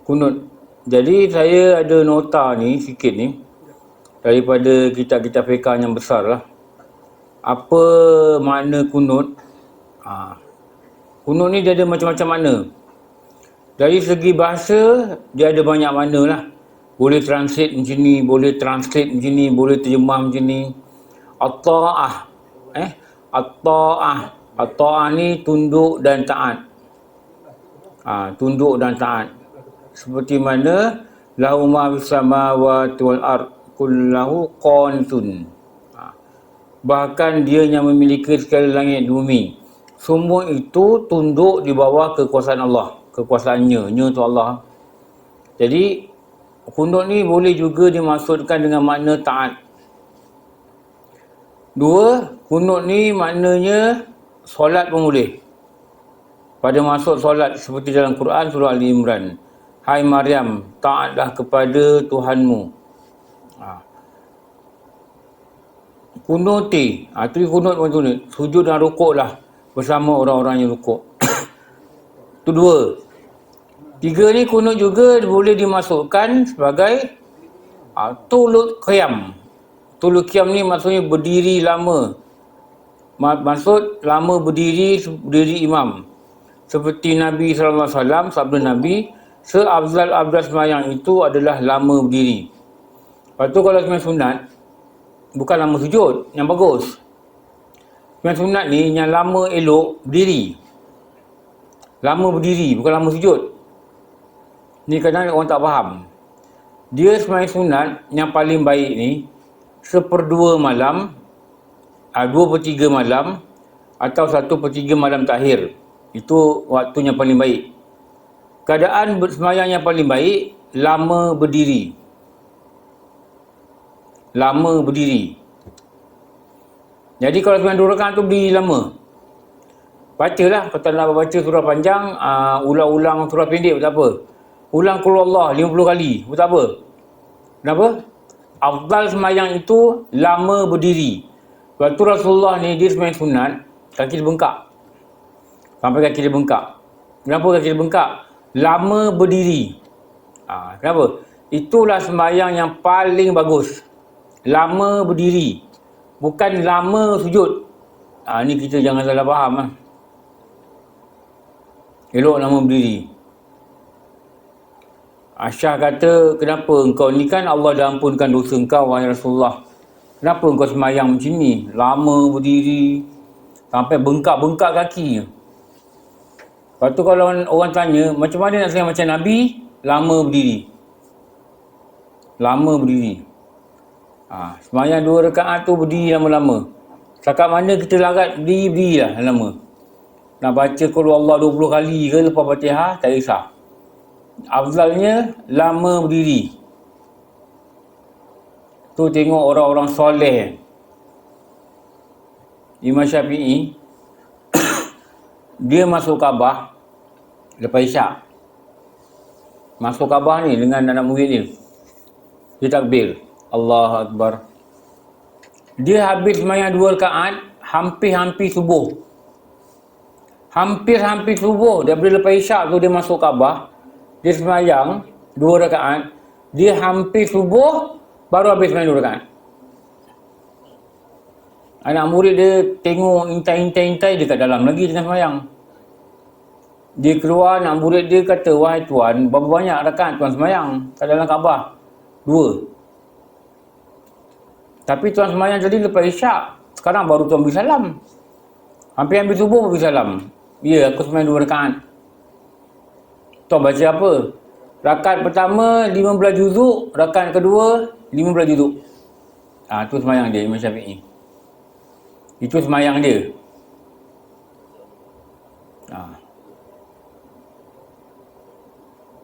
Kunut. Jadi saya ada nota ni sikit ni daripada kitab-kitab fiqh yang besar lah. Apa makna kunut? Kunut ni dia ada macam-macam makna. Dari segi bahasa dia ada banyak makna lah. Boleh translate macam ni, boleh translate macam ni, boleh terjemah macam ni. At-ta'ah. At-ta'ah. At-ta'ah ni tunduk dan taat. Tunduk dan taat. Seperti mana lahu ma fis samawati wal ard kullahu qanitun. Bahkan dia yang memiliki segala langit bumi. Semua itu tunduk di bawah kekuasaan Allah. Kekuasaannya, nya tu Allah. Jadi kunut ni boleh juga dimaksudkan dengan makna taat. Dua, kunut ni maknanya solat pun boleh. Pada masuk solat seperti dalam Quran surah Ali Imran. Hai Maryam, taatlah kepada Tuhanmu. Kunuti, tu kunut pun kunut. Sujud dan rukuk lah bersama orang-orang yang rukuk. Itu dua. Tiga ni kunut juga boleh dimasukkan sebagai tulul qiyam. Tulul qiyam ni maksudnya berdiri lama. Maksud lama berdiri imam. Seperti Nabi SAW, sabda Nabi, seafdal sembahyang itu adalah lama berdiri. Lepas tu kalau sembahyang sunat, bukan lama sujud, yang bagus. Sembahyang sunat ni yang lama elok berdiri. Lama berdiri, bukan lama sujud. Ni kadang orang tak faham. Dia sembahyang sunat yang paling baik ni, 1/2 malam, 2/3 malam, atau 1/3 malam takhir. Itu waktu yang paling baik. Keadaan sembahyang yang paling baik, lama berdiri. Lama berdiri. Jadi kalau sembahyang 2 rakaat tu berdiri lama. Bacalah, kalau tak nak baca surah panjang, ulang-ulang surah pendek pun tak apa. Ulang qul Allah 50 kali pun tak apa. Kenapa? Afdal sembahyang itu lama berdiri. Waktu Rasulullah ni dia sembahyang sunat, kaki dia bengkak. Sampai kaki dia bengkak. Kenapa kaki dia bengkak? Lama berdiri. Kenapa? Itulah sembahyang yang paling bagus. Lama berdiri. Bukan lama sujud. Ni kita jangan salah faham lah. Elok lama berdiri. Aisyah kata, kenapa engkau ni kan Allah dah ampunkan dosa engkau, wahai Rasulullah. Kenapa engkau sembahyang macam ni? Lama berdiri. Sampai bengkak-bengkak kaki. Lepas tu kalau orang tanya, macam mana nak sembahyang macam Nabi? Lama berdiri. Lama berdiri. Sembahyang 2 rakaat tu berdiri lama-lama. Setakat mana kita larat berdiri lah lama. Nak baca qul Allah 20 kali ke lepas Fatihah, tak kisah. Afdalnya lama berdiri. Tu tengok orang-orang soleh. Imam Syafi'i dia masuk Kaabah lepas Isyak. Masuk Kaabah ni dengan anak murid dia. Dia takbir, Allahu Akbar. Dia habis sembahyang 2 rakaat, hampir-hampir subuh. Hampir-hampir subuh. Daripada lepas Isyak tu dia masuk Kaabah. Dia sembahyang 2 rakaat. Dia hampir subuh baru habis sembahyang 2 rakaat. Anak murid dia tengok intai dekat dalam lagi tengah sembahyang. Dia keluar, anak murid dia kata, wahai tuan, berapa banyak rakaat tuan sembahyang kat dalam Kaabah? 2. Tapi tuan sembahyang tadi lepas Isyak. Sekarang baru tuan beri salam. Hampir-hampir subuh beri salam. Ya, aku sembahyang 2 rakaat. Tuan baca apa? Rakaat pertama 15 juzuk, rakaat kedua 15 juzuk. Tu sembahyang dia, Imam Syafi'i. Itu sembahyang dia.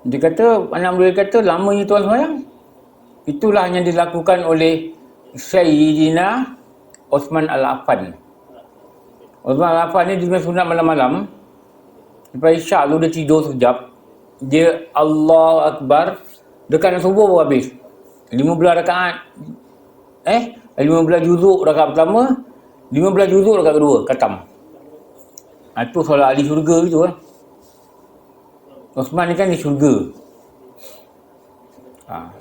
Dia kata, anak murid kata, lamanya tuan sembahyang. Itulah yang dilakukan oleh Sayyidina Osman Al-Affan. Osman Al-Affan ni dia sunat malam-malam. Lepas Isyak tu dia tidur sekejap. Dia Allahu Akbar. Dekat nak subuh baru habis. 15 rakaat. 15 juzuk rakaat pertama. 15 juzuk rakaat kedua. Khatam. Itu solat ahli syurga itu lah. Osman ni kan di syurga.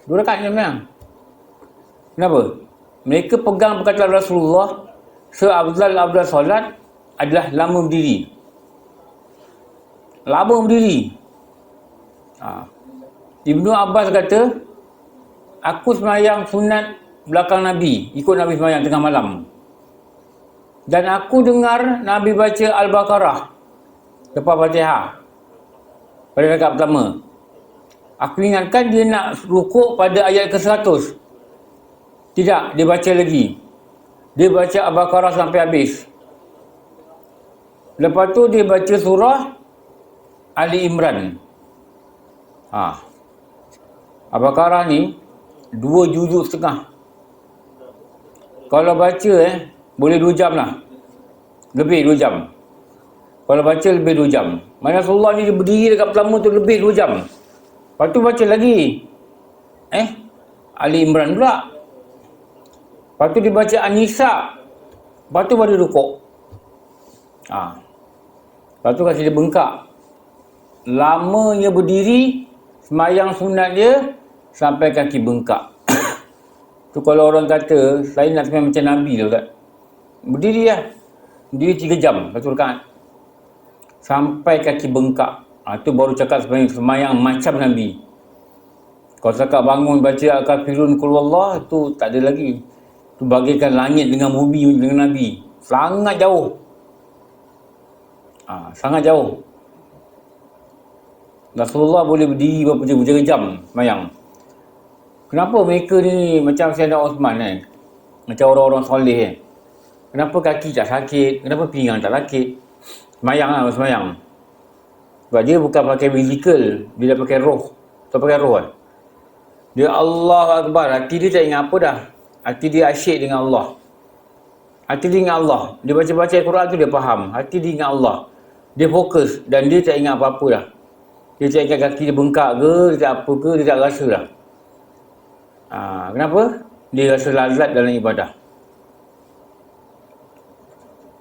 Dua rakaat semayang. Kenapa? Mereka pegang perkataan Rasulullah, seafdal solat adalah lama berdiri. Lama berdiri. Ibnu Abbas kata, aku semayang sunat belakang Nabi, ikut Nabi semayang tengah malam. Dan aku dengar Nabi baca Al-Baqarah lepas Fatihah pada rakaat pertama. Aku ingatkan dia nak rukuk pada ayat ke-100. Tidak, dia baca lagi. Dia baca Al-Baqarah sampai habis. Lepas tu dia baca surah Ali Imran. Al-Baqarah ni 2 juzuk setengah. Kalau baca boleh 2 jam lah. Lebih 2 jam. Kalau baca lebih 2 jam. Mana Rasulullah ni dia berdiri dekat pertama tu lebih 2 jam. Lepas tu baca lagi. Ali Imran pula. Lepas tu dia baca An-Nisa. Lepas tu baru rukuk. Lepas tu kasi dia bengkak. Lamanya berdiri, semayang sunat dia sampai kaki bengkak. Tu kalau orang kata, saya nak semayang macam Nabi tu tak? Berdiri lah. Berdiri 3 jam, 1 rakaat. Sampai kaki bengkak. Tu baru cakap semayang macam Nabi. Kalau cakap bangun baca Al-Kafirun Qul Allah, tu tak ada lagi. Tu bagaikan langit dengan bumi dengan Nabi. Sangat jauh. Sangat jauh. Rasulullah boleh berdiri berapa jam semayang. Kenapa mereka ni macam Sayyidina Osman macam orang-orang soleh Kenapa kaki tak sakit? Kenapa pinggang tak sakit? Semayang lah semayang. Sebab dia bukan pakai fizikal, dia dah pakai roh. Tak pakai roh kan? Dia Allah Akbar, hati dia tak ingat apa dah. Hati dia asyik dengan Allah. Hati dia ingat Allah. Dia baca-baca Al-Quran tu dia faham. Hati dia ingat Allah. Dia fokus dan dia tak ingat apa-apa dah. Dia tak ingat kaki dia bengkak ke, dia tak apa ke, dia tak rasa dah. Kenapa? Dia rasa lazat dalam ibadah.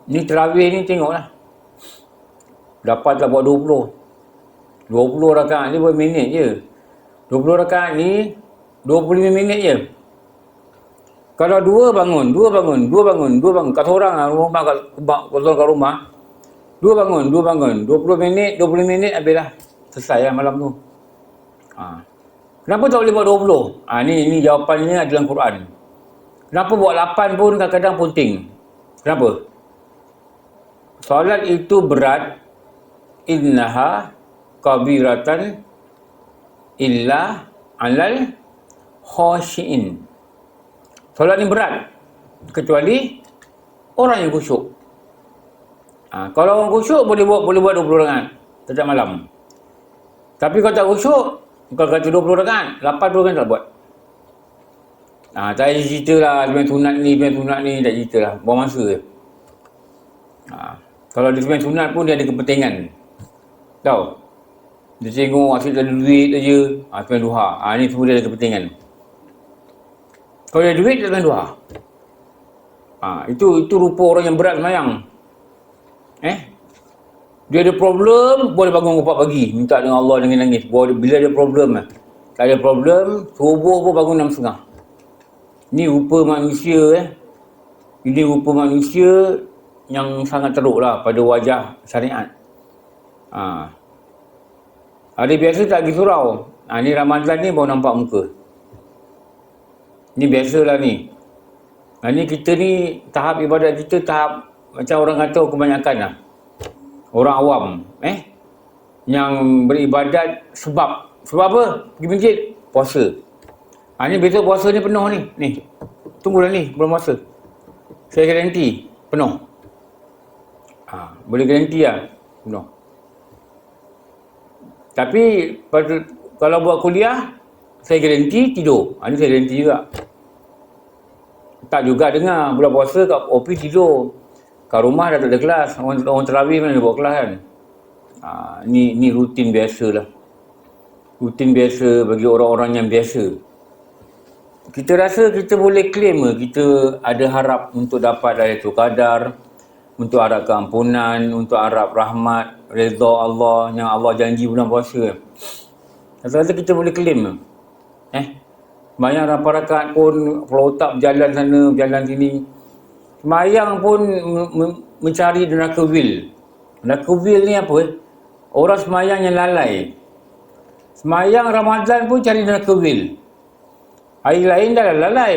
Ni terawih ni tengoklah. Dapat tak buat 20. 20 rakaat ni berapa minit je. 20 rakaat ni 25 minit je. Kalau dua bangun. Kat orang lah, rumah kat rumah. Dua bangun. 20 minit habislah. Selesai lah malam tu. Kenapa tak boleh buat 20? Ni jawapannya ada dalam Quran. Kenapa buat 8 pun kadang-kadang penting? Kenapa? Solat itu berat. Innaha kabiratan illa alal khashi'in. Solat ni berat kecuali orang yang khusyuk. Kalau orang khusyuk boleh buat 20 rakaat setiap malam. Tapi kalau tak khusyuk, kalau kata 20 rakaat, 80 kan tak buat. Tak payah cerita lah, sebenarnya sunat ni, tak cerita lah. Buang masa je. Kalau dia sebenarnya sunat pun dia ada kepentingan. Tahu? Dia tengok asyik ada duit aja, sebenarnya duha. Ni semua dia ada kepentingan. Kalau dia ada duit, dia sebenarnya duha. Itu rupa orang yang berat semayang. Dia ada problem, boleh bangun 4 pagi. Minta dengan Allah dengan nangis. Bila ada problem, tak ada problem, subuh pun bangun 6.30. Ni rupa manusia Ini rupa manusia yang sangat teruk lah pada wajah syariat. Hari biasa tak pergi surau. Ni Ramadan ni baru nampak muka. Ni biasalah ni. Ni kita ni, tahap ibadat kita tahap macam orang kata kebanyakan lah. Orang awam. Yang beribadat sebab apa? Pergi masjid, puasa. Ni besok puasa ni penuh ni. Ni, tunggulah ni, belum puasa. Saya garanti, penuh. Boleh garanti lah, penuh. Tapi, kalau buat kuliah, saya garanti tidur. Ni saya garanti juga. Tak juga dengar, bulan puasa kat OP tidur. Kat rumah dah tak ada kelas. Orang terawih mana dia buat kelas kan. Ni rutin biasa lah. Rutin biasa bagi orang-orang yang biasa. Kita rasa kita boleh claim kita ada harap untuk dapat Lailatul Qadar, untuk harap keampunan, untuk harap rahmat, redha Allah yang Allah janji bulan puasa. Rasa-rasa kita boleh claim. Semayang berapa rakaat pun kalau tak berjalan sana, berjalan sini. Semayang pun mencari neraka wil. Neraka wil ni apa? Orang semayang yang lalai. Semayang Ramadan pun cari neraka wil. Hari lain dah lalai.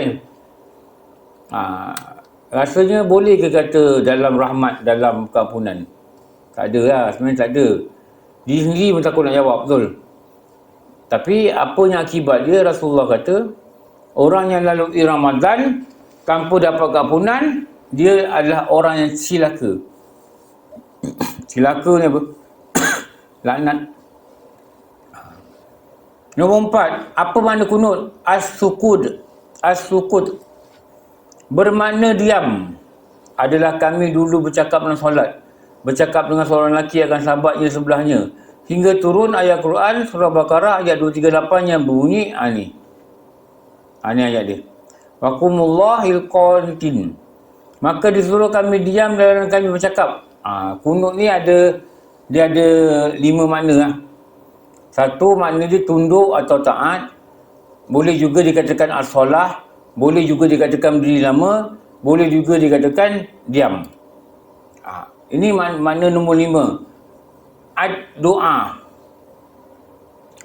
Rasanya boleh ke kata dalam rahmat, dalam keampunan? Tak ada lah, sebenarnya tak ada. Diri sendiri pun takut nak jawab, betul. Tapi apa yang akibat dia, Rasulullah kata, orang yang lalui Ramadan tanpa dapat keampunan, dia adalah orang yang cilaka. Cilaka ni apa? Laknat. Nombor 4, apa makna kunut? As-sukut. As-sukut bermakna diam. Adalah kami dulu bercakap dalam solat, bercakap dengan seorang lelaki akan sahabatnya sebelahnya, hingga turun ayat Quran surah Baqarah ayat 238 yang berbunyi ni ayat dia. Waqumullahil qanitin. Maka disuruh kami diam dan kami bercakap. Kunut ni dia ada 5 makna lah. Satu, makna dia tunduk atau taat. Boleh juga dikatakan as-solah, boleh juga dikatakan berdiri lama, boleh juga dikatakan diam. Ini makna nombor 5. Ad-doa.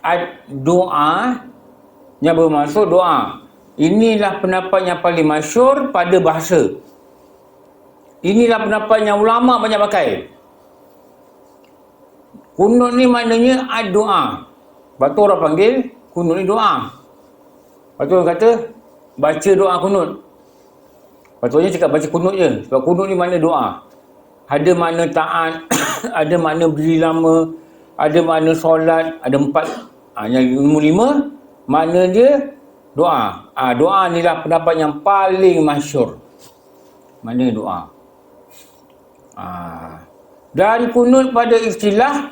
Ad-doa yang bermaksud doa. Inilah pendapat yang paling masyhur pada bahasa. Inilah pendapat yang ulama banyak pakai. Kunut ni maknanya ad-doa. Lepas tu orang panggil kunut ni doa. Lepas tu orang kata baca doa kunut. Patutnya cakap baca kunut je. Sebab kunut ni makna doa. Ada makna taat, ada makna berdiri lama, ada makna solat, ada 4. Yang nombor 5, makna dia doa. Doa ni lah pendapat yang paling masyhur. Makna doa. Dan kunut pada istilah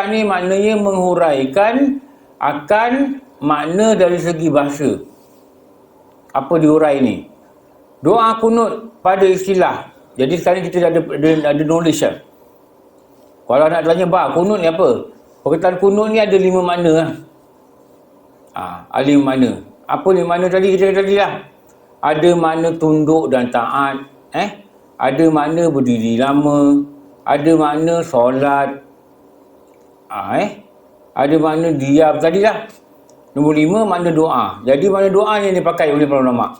ni maknanya menghuraikan akan makna dari segi bahasa. Apa dihurai ni? Doa kunut pada istilah. Jadi sekarang kita ada knowledge lah. Kalau nak tanya kunut ni apa? Perkataan kunut ni ada 5 makna lah. Ada 5 makna. Apa 5 makna tadi kita kata tadi lah? Ada makna tunduk dan taat. Ada makna berdiri lama. Ada makna solat. Ada makna diam tadi lah. Nombor 5, makna doa. Jadi makna doa yang dipakai oleh para ulama.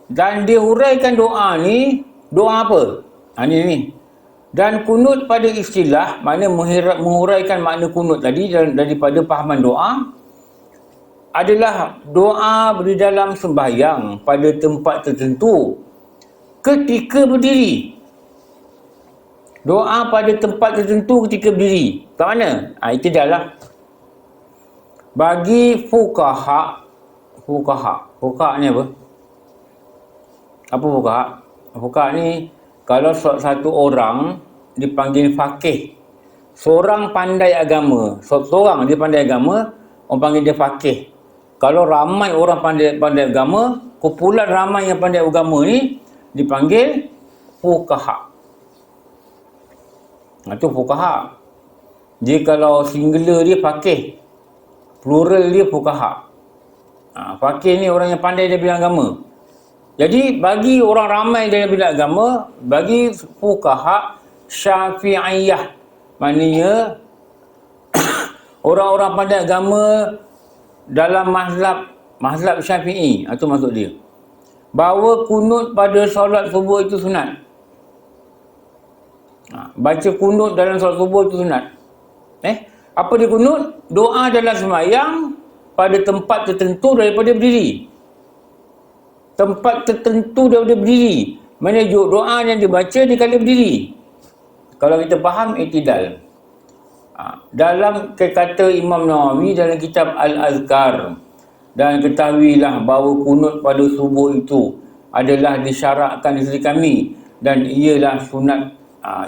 Dan dia huraikan doa ni, doa apa? Ni. Dan kunut pada istilah, makna menghuraikan makna kunut tadi daripada pahaman doa, adalah doa di dalam sembahyang pada tempat tertentu ketika berdiri. Doa pada tempat tertentu ketika berdiri. Kat mana? Itu dah lah. Bagi fuqaha ni apa? Apa fuqaha? Fuqaha ni kalau satu orang dipanggil faqih. Seorang pandai agama. Seorang dia pandai agama, orang panggil dia faqih. Kalau ramai orang pandai agama, kumpulan ramai yang pandai agama ni dipanggil fuqaha. Itu fuqaha. Dia kalau singular dia faqih, plural dia fuqaha. Faqih ni orang yang pandai dalam bidang agama. Jadi bagi orang ramai dalam bidang agama, bagi fuqaha Syafi'iyah, maknanya orang-orang pandai agama dalam mazhab Syafi'i, itu maksud dia. Bahawa kunut pada solat subuh itu sunat. Baca kunut dalam solat subuh itu sunat. Apa dia kunut? Doa dalam sembahyang pada tempat tertentu daripada berdiri. Tempat tertentu daripada berdiri. Mana doa yang dibaca di kala berdiri. Kalau kita faham i'tidal. Dalam kata Imam Nawawi dalam kitab Al-Azkar, dan ketahuilah bahawa kunut pada subuh itu adalah disyarakkan di sisi kami, dan ialah sunat,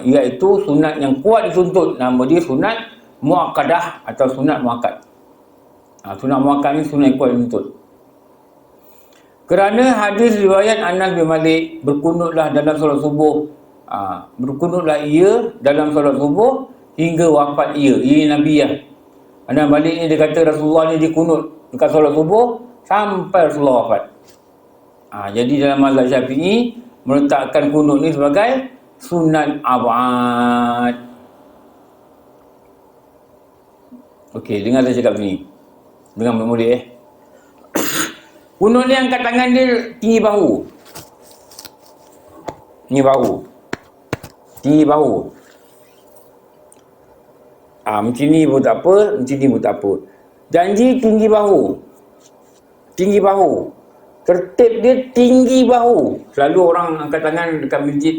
iaitu sunat yang kuat dituntut. Nama dia sunat muakkadah atau sunat muakkad. Sunat muakkad ni sunat yang kuat dituntut. Kerana hadis riwayat Anas bin Malik, berkunutlah dalam solat subuh, berkunutlah ia dalam solat subuh hingga wafat ia. Ia Nabi ya. Anas balik ni dia kata Rasulullah ni dia kunut lepas solat subuh sampai Rasulullah wafat. Jadi dalam mazhab Syafi'i meletakkan kunut ni sebagai sunat abad. Okey, dengar saya cakap sini. Dengar murid Kunut ni angkat tangan dia tinggi bahu. Ni bahu. Tinggi bahu. Macam ni pun tak apa, macam ni pun tak apa. Janji tinggi bahu. Tinggi bahu. Tertib dia tinggi bahu. Selalu orang angkat tangan dekat masjid.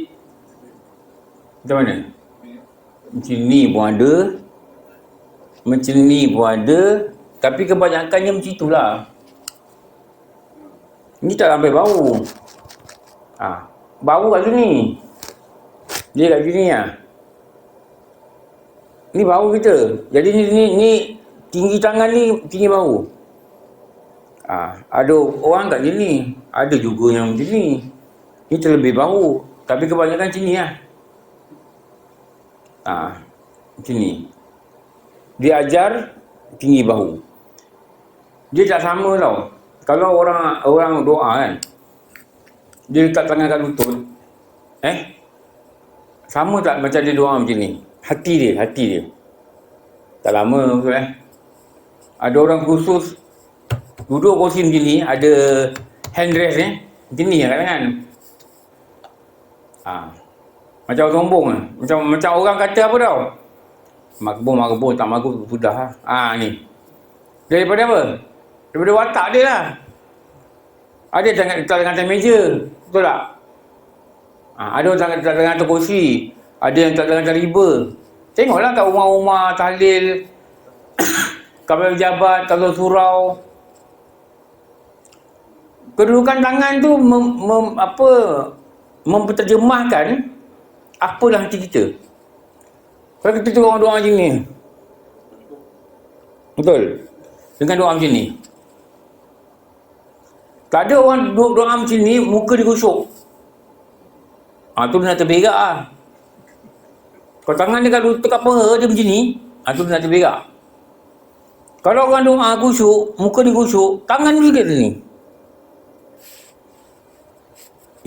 Macam mana? Macam ni pun ada. Macam ni pun ada. Tapi kebanyakannya macam itulah. Ni tak sampai bahu. Bahu kat sini. Dia kat sini lah. Ni bahu kita. Jadi ni tinggi tangan ni tinggi bahu. Ada orang kat sini. Ada juga yang macam ni. Ni terlebih bahu. Tapi kebanyakan macam ni lah. Macam ni. Dia ajar tinggi bahu. Dia tak sama tau. Kalau orang doa kan, dia letak tangan kat lutut. Sama tak macam dia doa macam ni? Hati dia. Tak lama tu Ada orang khusus duduk kursi macam ni, ada handrest ni, macam ni kan. Macam sombong lah. Macam orang kata apa tau? Makbul, tak makbul, sudah lah. Ni. Daripada apa? Daripada watak dia lah. Ada letak tangan atas meja. Betul tak? Ada orang letak tangan atas kursi. Ada yang letak tangan atas riba. Tengoklah kat rumah-rumah tahlil. Kapal pejabat, kapal surau. Kedudukan tangan tu memperterjemahkan apa dalam hati kita. Kalau kita tengok orang doa macam ni. Betul? Dengan doa macam ni. Tak ada orang doa macam ni, muka dia gosok. Tu dia nak terberak lah. Kalau tangan dia kat lutut kat peha dia macam ni, tu dia nak terberak. Kalau orang doa gosok, muka dia gosok, tangan dia kat sini.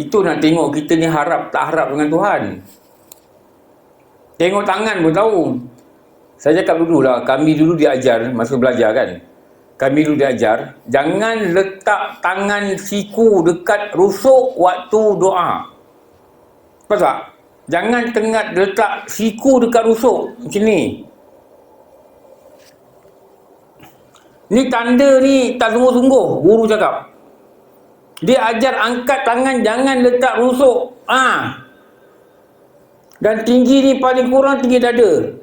Itu nak tengok kita ni harap tak harap dengan Tuhan. Tengok tangan pun tahu. Saya cakap dululah, kami dulu diajar, masa belajar kan. Kami dulu diajar, jangan letak tangan siku dekat rusuk waktu doa. Faham tak? Jangan letak siku dekat rusuk. Macam ni. Ni tanda ni tak sungguh-sungguh, guru cakap. Dia ajar angkat tangan, jangan letak rusuk. Dan tinggi ni paling kurang tinggi dada.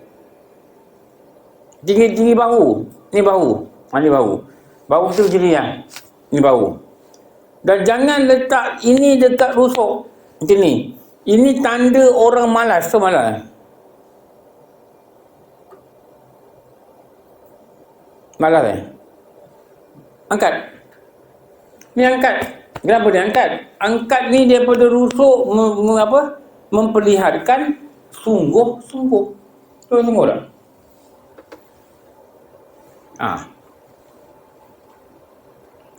Tinggi bahu. Ni bahu. Ni bahu. Bahu tu macam ni lah. Ni bahu. Dan jangan letak ini dekat rusuk. Macam ni. Ini tanda orang malas. So malas. Malas Angkat. Ni angkat. Kenapa dia angkat? Angkat ni daripada rusuk memperlihatkan sungguh-sungguh. Sungguh tak?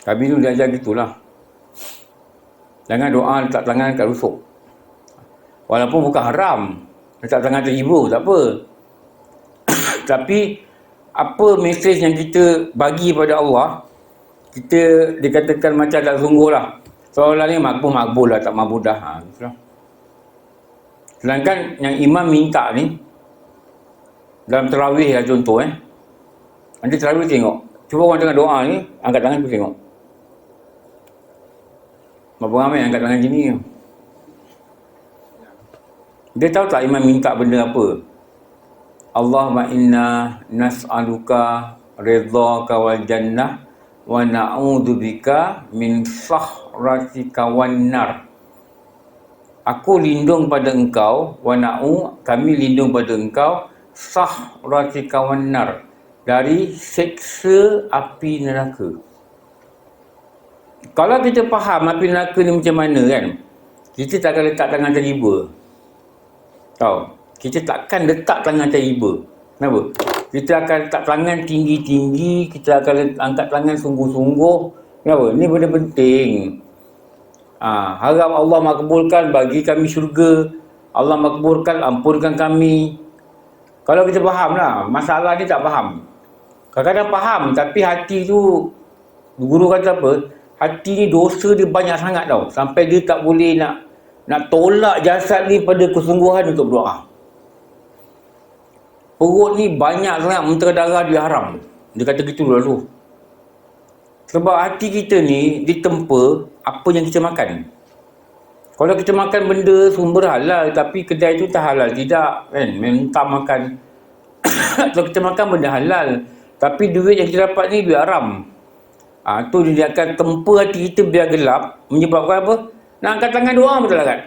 Kami tu diajar gitulah. Jangan doa letak tangan kat rusuk. Walaupun bukan haram. Letak tangan atas ibu, tak apa. Tapi apa mesej yang kita bagi pada Allah, kita dikatakan macam tak sungguh lah. Seolah ni makbul lah, tak makbul dah. Sedangkan yang imam minta ni, dalam terawih lah contoh nanti terawih tengok. Cuba orang tengah doa ni, angkat tangan tu tengok. Berapa ramai angkat tangan macam ni. Dia tahu tak imam minta benda apa? Allahumma inna nas'aluka ridhaka wal jannah wa na'udzubika min sakhratika wan nar. Aku lindung pada engkau, kami lindung pada engkau, sakhratika wan nar, dari seksa api neraka. Kalau kita faham api neraka ni macam mana kan, kita takkan letak tangan atas riba. Tahu? Kita takkan letak tangan atas riba. Kenapa? Kita akan letak tangan tinggi-tinggi, kita akan angkat tangan sungguh-sungguh. Kenapa? Ini benda penting. Harap Allah makbulkan, bagi kami syurga. Allah makbulkan, ampunkan kami. Kalau kita faham lah, masalah ni tak faham. Kadang-kadang faham, tapi hati tu, guru kata apa? Hati ni dosa dia banyak sangat tau. Sampai dia tak boleh nak tolak jasad ni pada kesungguhan untuk berdoa. Perut ni banyak sangat mentera darah dia haram. Dia kata gitu dulu. Sebab hati kita ni ditempa apa yang kita makan. Kalau kita makan benda sumber halal tapi kedai tu tak halal, tidak kan, mentah makan. Kalau kita makan benda halal tapi duit yang kita dapat ni duit haram, tu dia akan tempa hati kita biar gelap. Menyebabkan apa? Nak angkat tangan doa betul lah kan?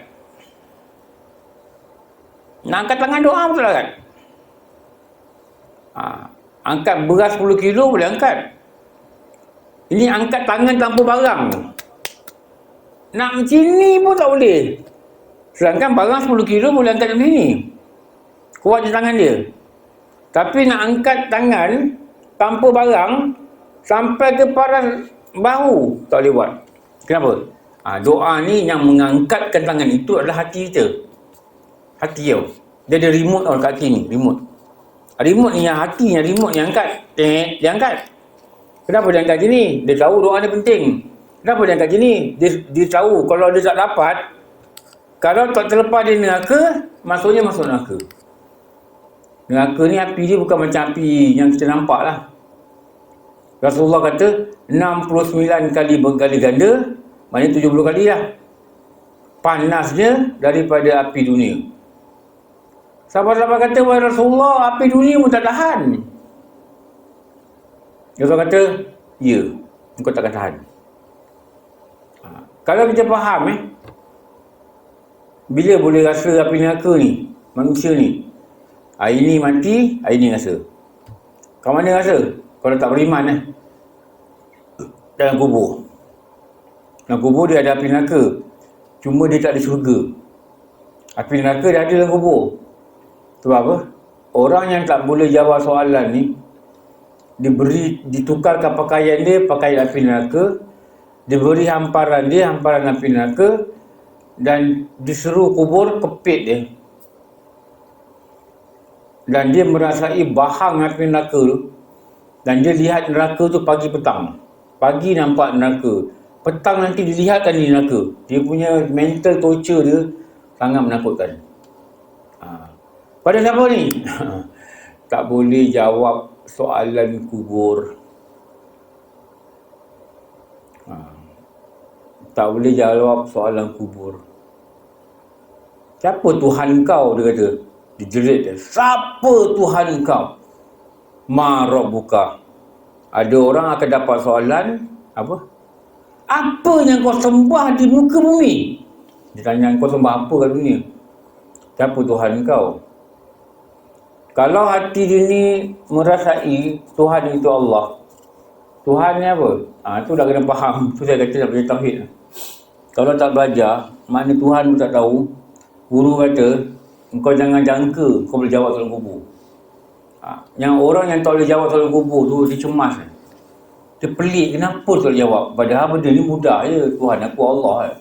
Nak angkat tangan doa betul lah kan? Angkat beras 10 kilo boleh angkat. Ini angkat tangan tanpa barang. Nak macam ni pun tak boleh. Sedangkan barang 10 kilo boleh angkat macam ni. Kuat je tangan dia. Tapi nak angkat tangan tanpa barang sampai ke paras bahu tak boleh buat. Kenapa? Doa ni yang mengangkatkan tangan itu adalah hati kita. Hati tau. Dia ada remote tau kat kaki ni. Remote ni yang hati, yang remote yang angkat. Dia angkat. Kenapa dia angkat gini? Dia tahu doa ni penting. Kenapa dia angkat gini? Dia tahu kalau dia tak dapat, kalau tak terlepas dia neraka, maksudnya masuk neraka. Neraka ni api dia bukan macam api yang kita nampak lah. Rasulullah kata 69 kali berkali ganda, maknanya 70 kali lah panasnya daripada api dunia. Sahabat-sahabat kata, wahai Rasulullah, api dunia pun tak tahan. Rasulullah kata, ya, engkau takkan tahan. Kalau kita faham bila boleh rasa api neraka ni, manusia ni, hari ni mati, hari ni rasa. Kat mana rasa? Kalau tak beriman dalam kubur. Dalam kubur dia ada api neraka, cuma dia tak ada syurga. Api neraka dia ada dalam kubur. Sebab apa? Orang yang tak boleh jawab soalan ni, ditukarkan pakaian dia, pakaian api neraka, diberi hamparan dia, hamparan api neraka, dan diseru kubur kepit dia. Dan dia merasai bahang api neraka tu, dan dia lihat neraka tu pagi petang. Pagi nampak neraka, petang nanti dilihatkan di neraka. Dia punya mental torture dia sangat menakutkan. Pada siapa ni? Tak boleh jawab soalan kubur. Tak boleh jawab soalan kubur. Siapa Tuhan kau? Dia kata. Dijerit dia. Siapa Tuhan kau? Ma Rabbuka. Ada orang akan dapat soalan. Apa? Apa yang kau sembah di muka bumi? Dia tanya, kau sembah apa kat dunia? Siapa Tuhan kau? Kalau hati dia ni merasai Tuhan itu Allah. Tuhan ni apa? Tu dah kena faham. Tu saya kata dah belajar tauhid. Kalau tak belajar, makna Tuhan pun tak tahu. Guru kata, engkau jangan jangka kau boleh jawab soalan kubur. Yang orang yang tak boleh jawab soalan kubur tu, dia cemas. Dia pelik, kenapa tak boleh jawab? Padahal benda ni mudah je. Tuhan aku Allah.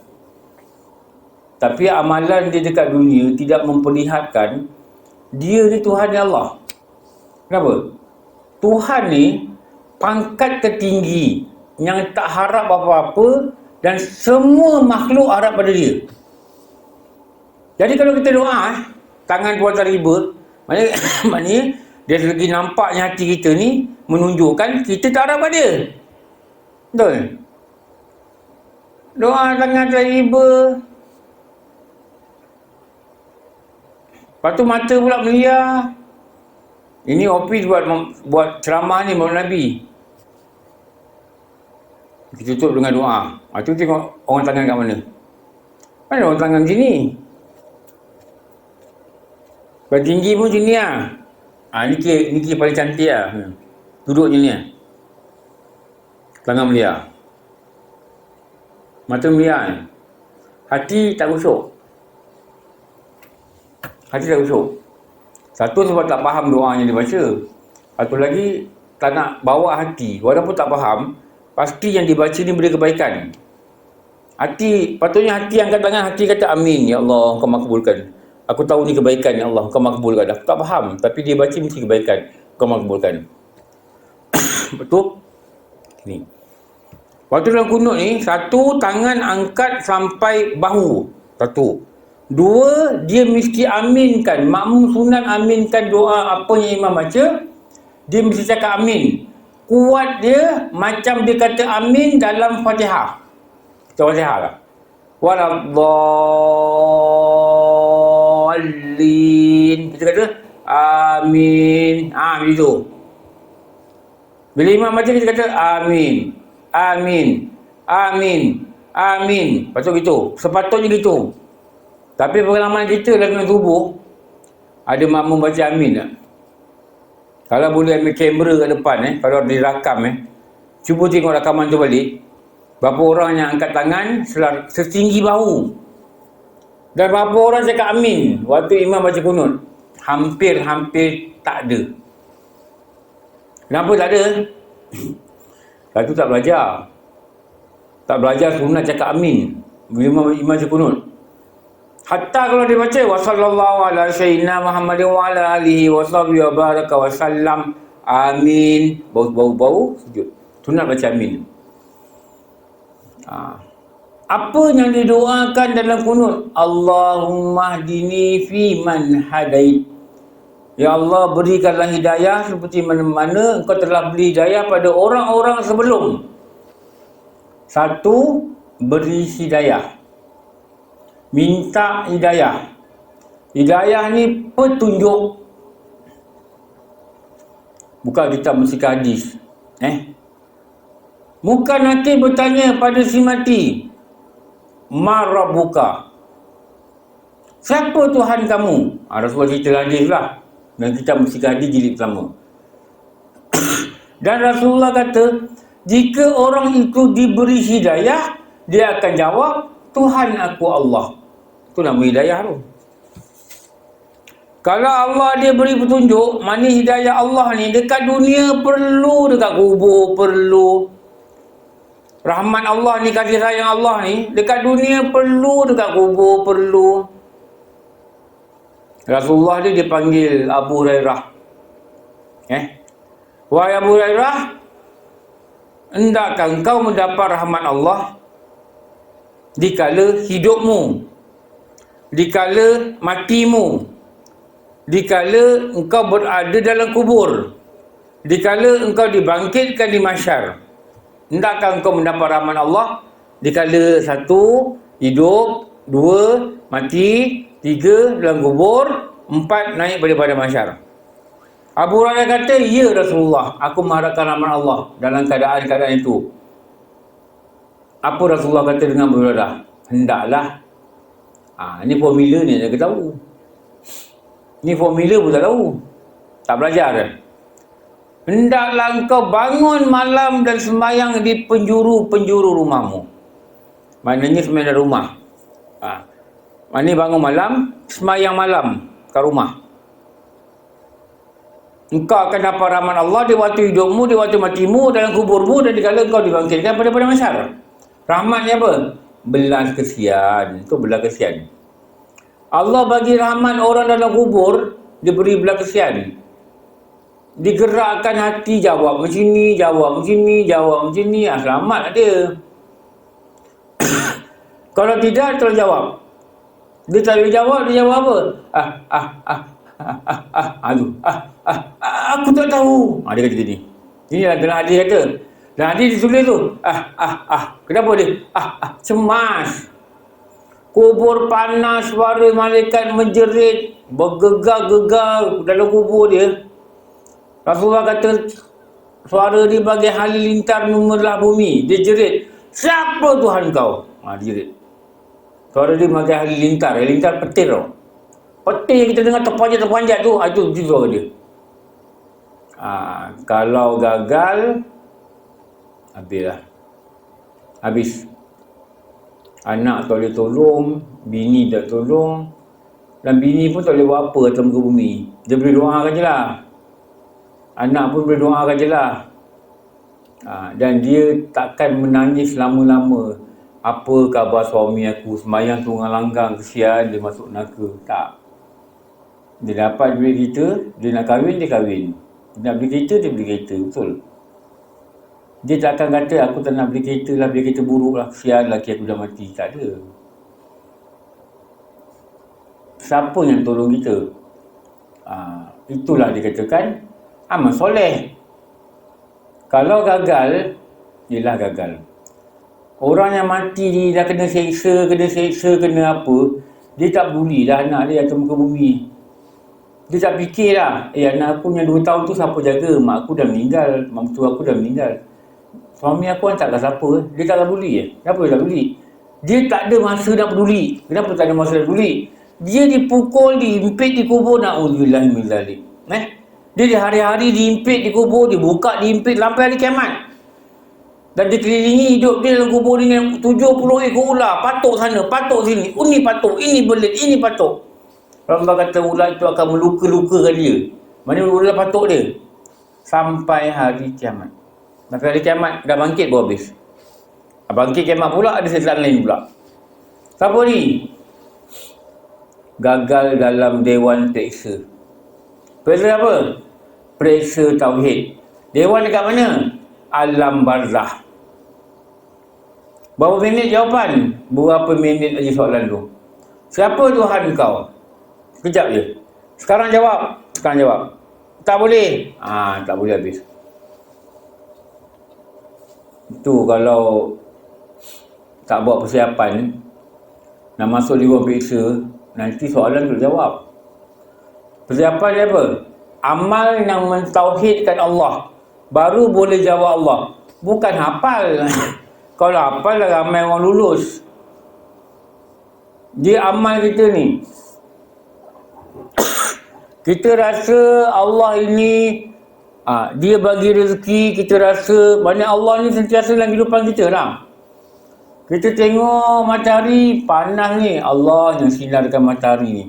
Tapi amalan dia dekat dunia tidak memperlihatkan dia ni Tuhan ni Allah. Kenapa? Tuhan ni pangkat tertinggi yang tak harap apa-apa dan semua makhluk harap pada dia. Jadi kalau kita doa, tangan buatan riba, maknanya dia lagi nampaknya hati kita ni menunjukkan kita tak harap pada dia. Betul? Doa tangan riba, lepas tu mata pula meliar. Ini Opis buat ceramah ni Maulid Nabi. Kita tutup dengan doa. Tu tengok orang tangan kat mana. Mana orang tangan sini? Paling tinggi pun sini lah. Ni paling cantik lah. Duduk je ni lah. Tangan meliar. Mata meliar. Hati tak khusyuk. Hati tak khusyuk. Satu sebab tak faham doa yang dia baca. Satu lagi, tak nak bawa hati. Walaupun tak faham, pasti yang dibaca ni beri kebaikan. Hati, patutnya hati angkat tangan, hati kata amin, ya Allah, engkau makbulkan. Aku tahu ni kebaikan, ya Allah, engkau makbulkan. Aku tak faham, tapi dia baca mesti kebaikan, engkau makbulkan. Betul? Ni. Waktu dalam kunut ni, satu, tangan angkat sampai bahu. Satu. Dua, dia mesti aminkan. Makmum sunat aminkan doa apa yang imam baca. Dia mesti cakap amin. Kuat dia macam dia kata amin dalam Fatihah. Fatihah lah. Waladdallin. Kita kata amin. Begitu. Bila imam baca kita kata amin. Amin. Amin. Amin. Patut gitu. Sepatutnya gitu. Tapi pengalaman kita dalam tubuh, ada makmum baca amin tak? Kalau boleh ambil kamera kat depan, kalau dirakam, cuba tengok rakaman tu balik. Berapa orang yang angkat tangan setinggi bahu. Dan berapa orang cakap amin waktu imam baca kunut? Hampir-hampir tak ada. Kenapa tak ada? Satu, tak belajar. Tak belajar sunat cakap amin bila imam baca kunut. Hatta kalau dia baca wa sallallahu ala sayyidina Muhammadin wa ala alihi wa sahbihi wa baraka wa sallam, amin, bau sujud. Sunat baca amin. Apa yang didoakan dalam kunut? Allahumma hdini fi man hadait. Ya Allah, berikanlah hidayah seperti mana-mana engkau telah beri hidayah pada orang-orang sebelum. Satu, beri hidayah. Minta hidayah. Hidayah ni petunjuk. Bukan kita mesti hadis. Bukan nanti bertanya pada si mati, Ma Rabbuka? Siapa Tuhan kamu? Rasulullah cerita hadis lah. Dan kita mesti hadis jilid pertama. Dan Rasulullah kata, jika orang itu diberi hidayah, dia akan jawab, Tuhan aku Allah. Itu nama hidayah tu. Kalau Allah dia beri petunjuk, mana hidayah Allah ni dekat dunia perlu, dekat kubur perlu. Rahmat Allah ni, kasih sayang Allah ni dekat dunia perlu, dekat kubur perlu. Rasulullah dia dipanggil Abu Hurairah. Wahai Abu Hurairah, hendakkah engkau mendapat rahmat Allah dikala hidupmu, dikala matimu, dikala engkau berada dalam kubur, dikala engkau dibangkitkan di mahsyar? Hendakkah engkau mendapat rahmat Allah dikala satu, hidup, dua, mati, tiga, dalam kubur, empat, naik pada mahsyar? Abu Hurairah kata, ya Rasulullah, aku mengharapkan rahmat Allah dalam keadaan-keadaan itu. Apa Rasulullah kata dengan Abu Hurairah? Hendaklah. Ini formula ni saya tahu. Ni formula pun tak tahu. Tak belajar kan? Hendaklah engkau bangun malam dan sembahyang di penjuru-penjuru rumahmu. Maknanya sembahyang dari rumah. Maknanya bangun malam, sembahyang malam kat rumah. Engkau akan dapat rahmat Allah di waktu hidupmu, di waktu matimu, dalam kuburmu, dan dikala engkau dibangkitkan pada mahsyar. Rahmatnya apa? Belas kesian. Itu belas kesian. Allah bagi rahmat orang dalam kubur, diberi belas kesian. Digerakkan hati, jawab macam ni, jawab macam ni, jawab macam ni. Selamat dia. Kalau tidak, terus jawab. Dia tak boleh jawab, dia jawab apa? Aku tak tahu. Dia kata gini. Ini lah dalam hadis kata. Dalam hadis ditulis tu. Kenapa dia? Cemas. Kubur panas, suara malaikat menjerit, bergegar-gegar dalam kubur dia. Rasulullah kata, suara dia bagai halilintar memerlah bumi. Dia jerit, siapa Tuhan kau? Dia jerit. Suara dia bagai halilintar. Halilintar petir tau. Petir yang kita dengar terpanjat-terpanjat tu, itu suara dia. Kalau gagal, habislah. Habis. Anak tak boleh tolong, bini tak tolong, dan bini pun tak boleh buat apa atas muka bumi. Dia boleh doakan je lah. Anak pun boleh doakan je lah. Dan dia takkan menangis lama-lama. Apa khabar suami aku, semayang tunggang langgang, kesian dia masuk neraka. Tak. Dia dapat duit kita, dia nak kahwin, dia kahwin. Dia nak beli kereta, dia beli kereta. Betul. Dia tak akan kata, aku tak nak beli kereta lah, beli kereta buruk lah, kesian lelaki aku dah mati. Tak ada. Siapa yang tolong kita? Itulah dikatakan amal soleh. Kalau gagal, ialah gagal. Orang yang mati ni dah kena seksa, kena apa, dia tak peduli dah anak dia atas muka bumi. Dia tak fikir lah, anak aku yang 2 tahun tu siapa jaga? Mak aku dah meninggal, mak mertua aku dah meninggal. Suami aku hantarkan siapa? Dia takkan peduli Kenapa dia tak peduli? Dia tak ada masa nak peduli. Kenapa tak ada masa nak peduli? Dia dipukul, diimpit di kubur, na'udzubillah min zalik. Dia hari-hari diimpit di kubur, dibuka, diimpit sampai hari kiamat. Dan dikelilingi hidup dia dalam kubur dengan 70 ekor ular. Patuk sana, patuk sini. Ini patuk, ini belit, ini patuk. Allah kata ular itu akan meluka-lukakan dia. Mana ular patuk dia? Sampai hari kiamat. Sampai hari kiamat, dah bangkit baru habis. Bangkit kiamat pula, ada setan lain pula. Siapa ni? Gagal dalam dewan periksa. Periksa apa? Periksa tauhid. Dewan dekat mana? Alam barzah. Berapa minit jawapan? Berapa minit lagi soalan tu? Siapa Tuhan kau? Sekejap je. Sekarang jawab. Tak boleh. Tak boleh habis. Itu kalau tak buat persiapan, nak masuk dewan periksa, nanti soalan tu jawab. Persiapan dia apa? Amal yang mentauhidkan Allah. Baru boleh jawab Allah. Bukan hafal. Kalau hafal dah ramai orang lulus. Dia amal kita ni. Kita rasa Allah ini dia bagi rezeki, kita rasa mana Allah ni sentiasa dalam kehidupan kita lah. Kita tengok matahari panas ni, Allah yang sinarkan matahari ni.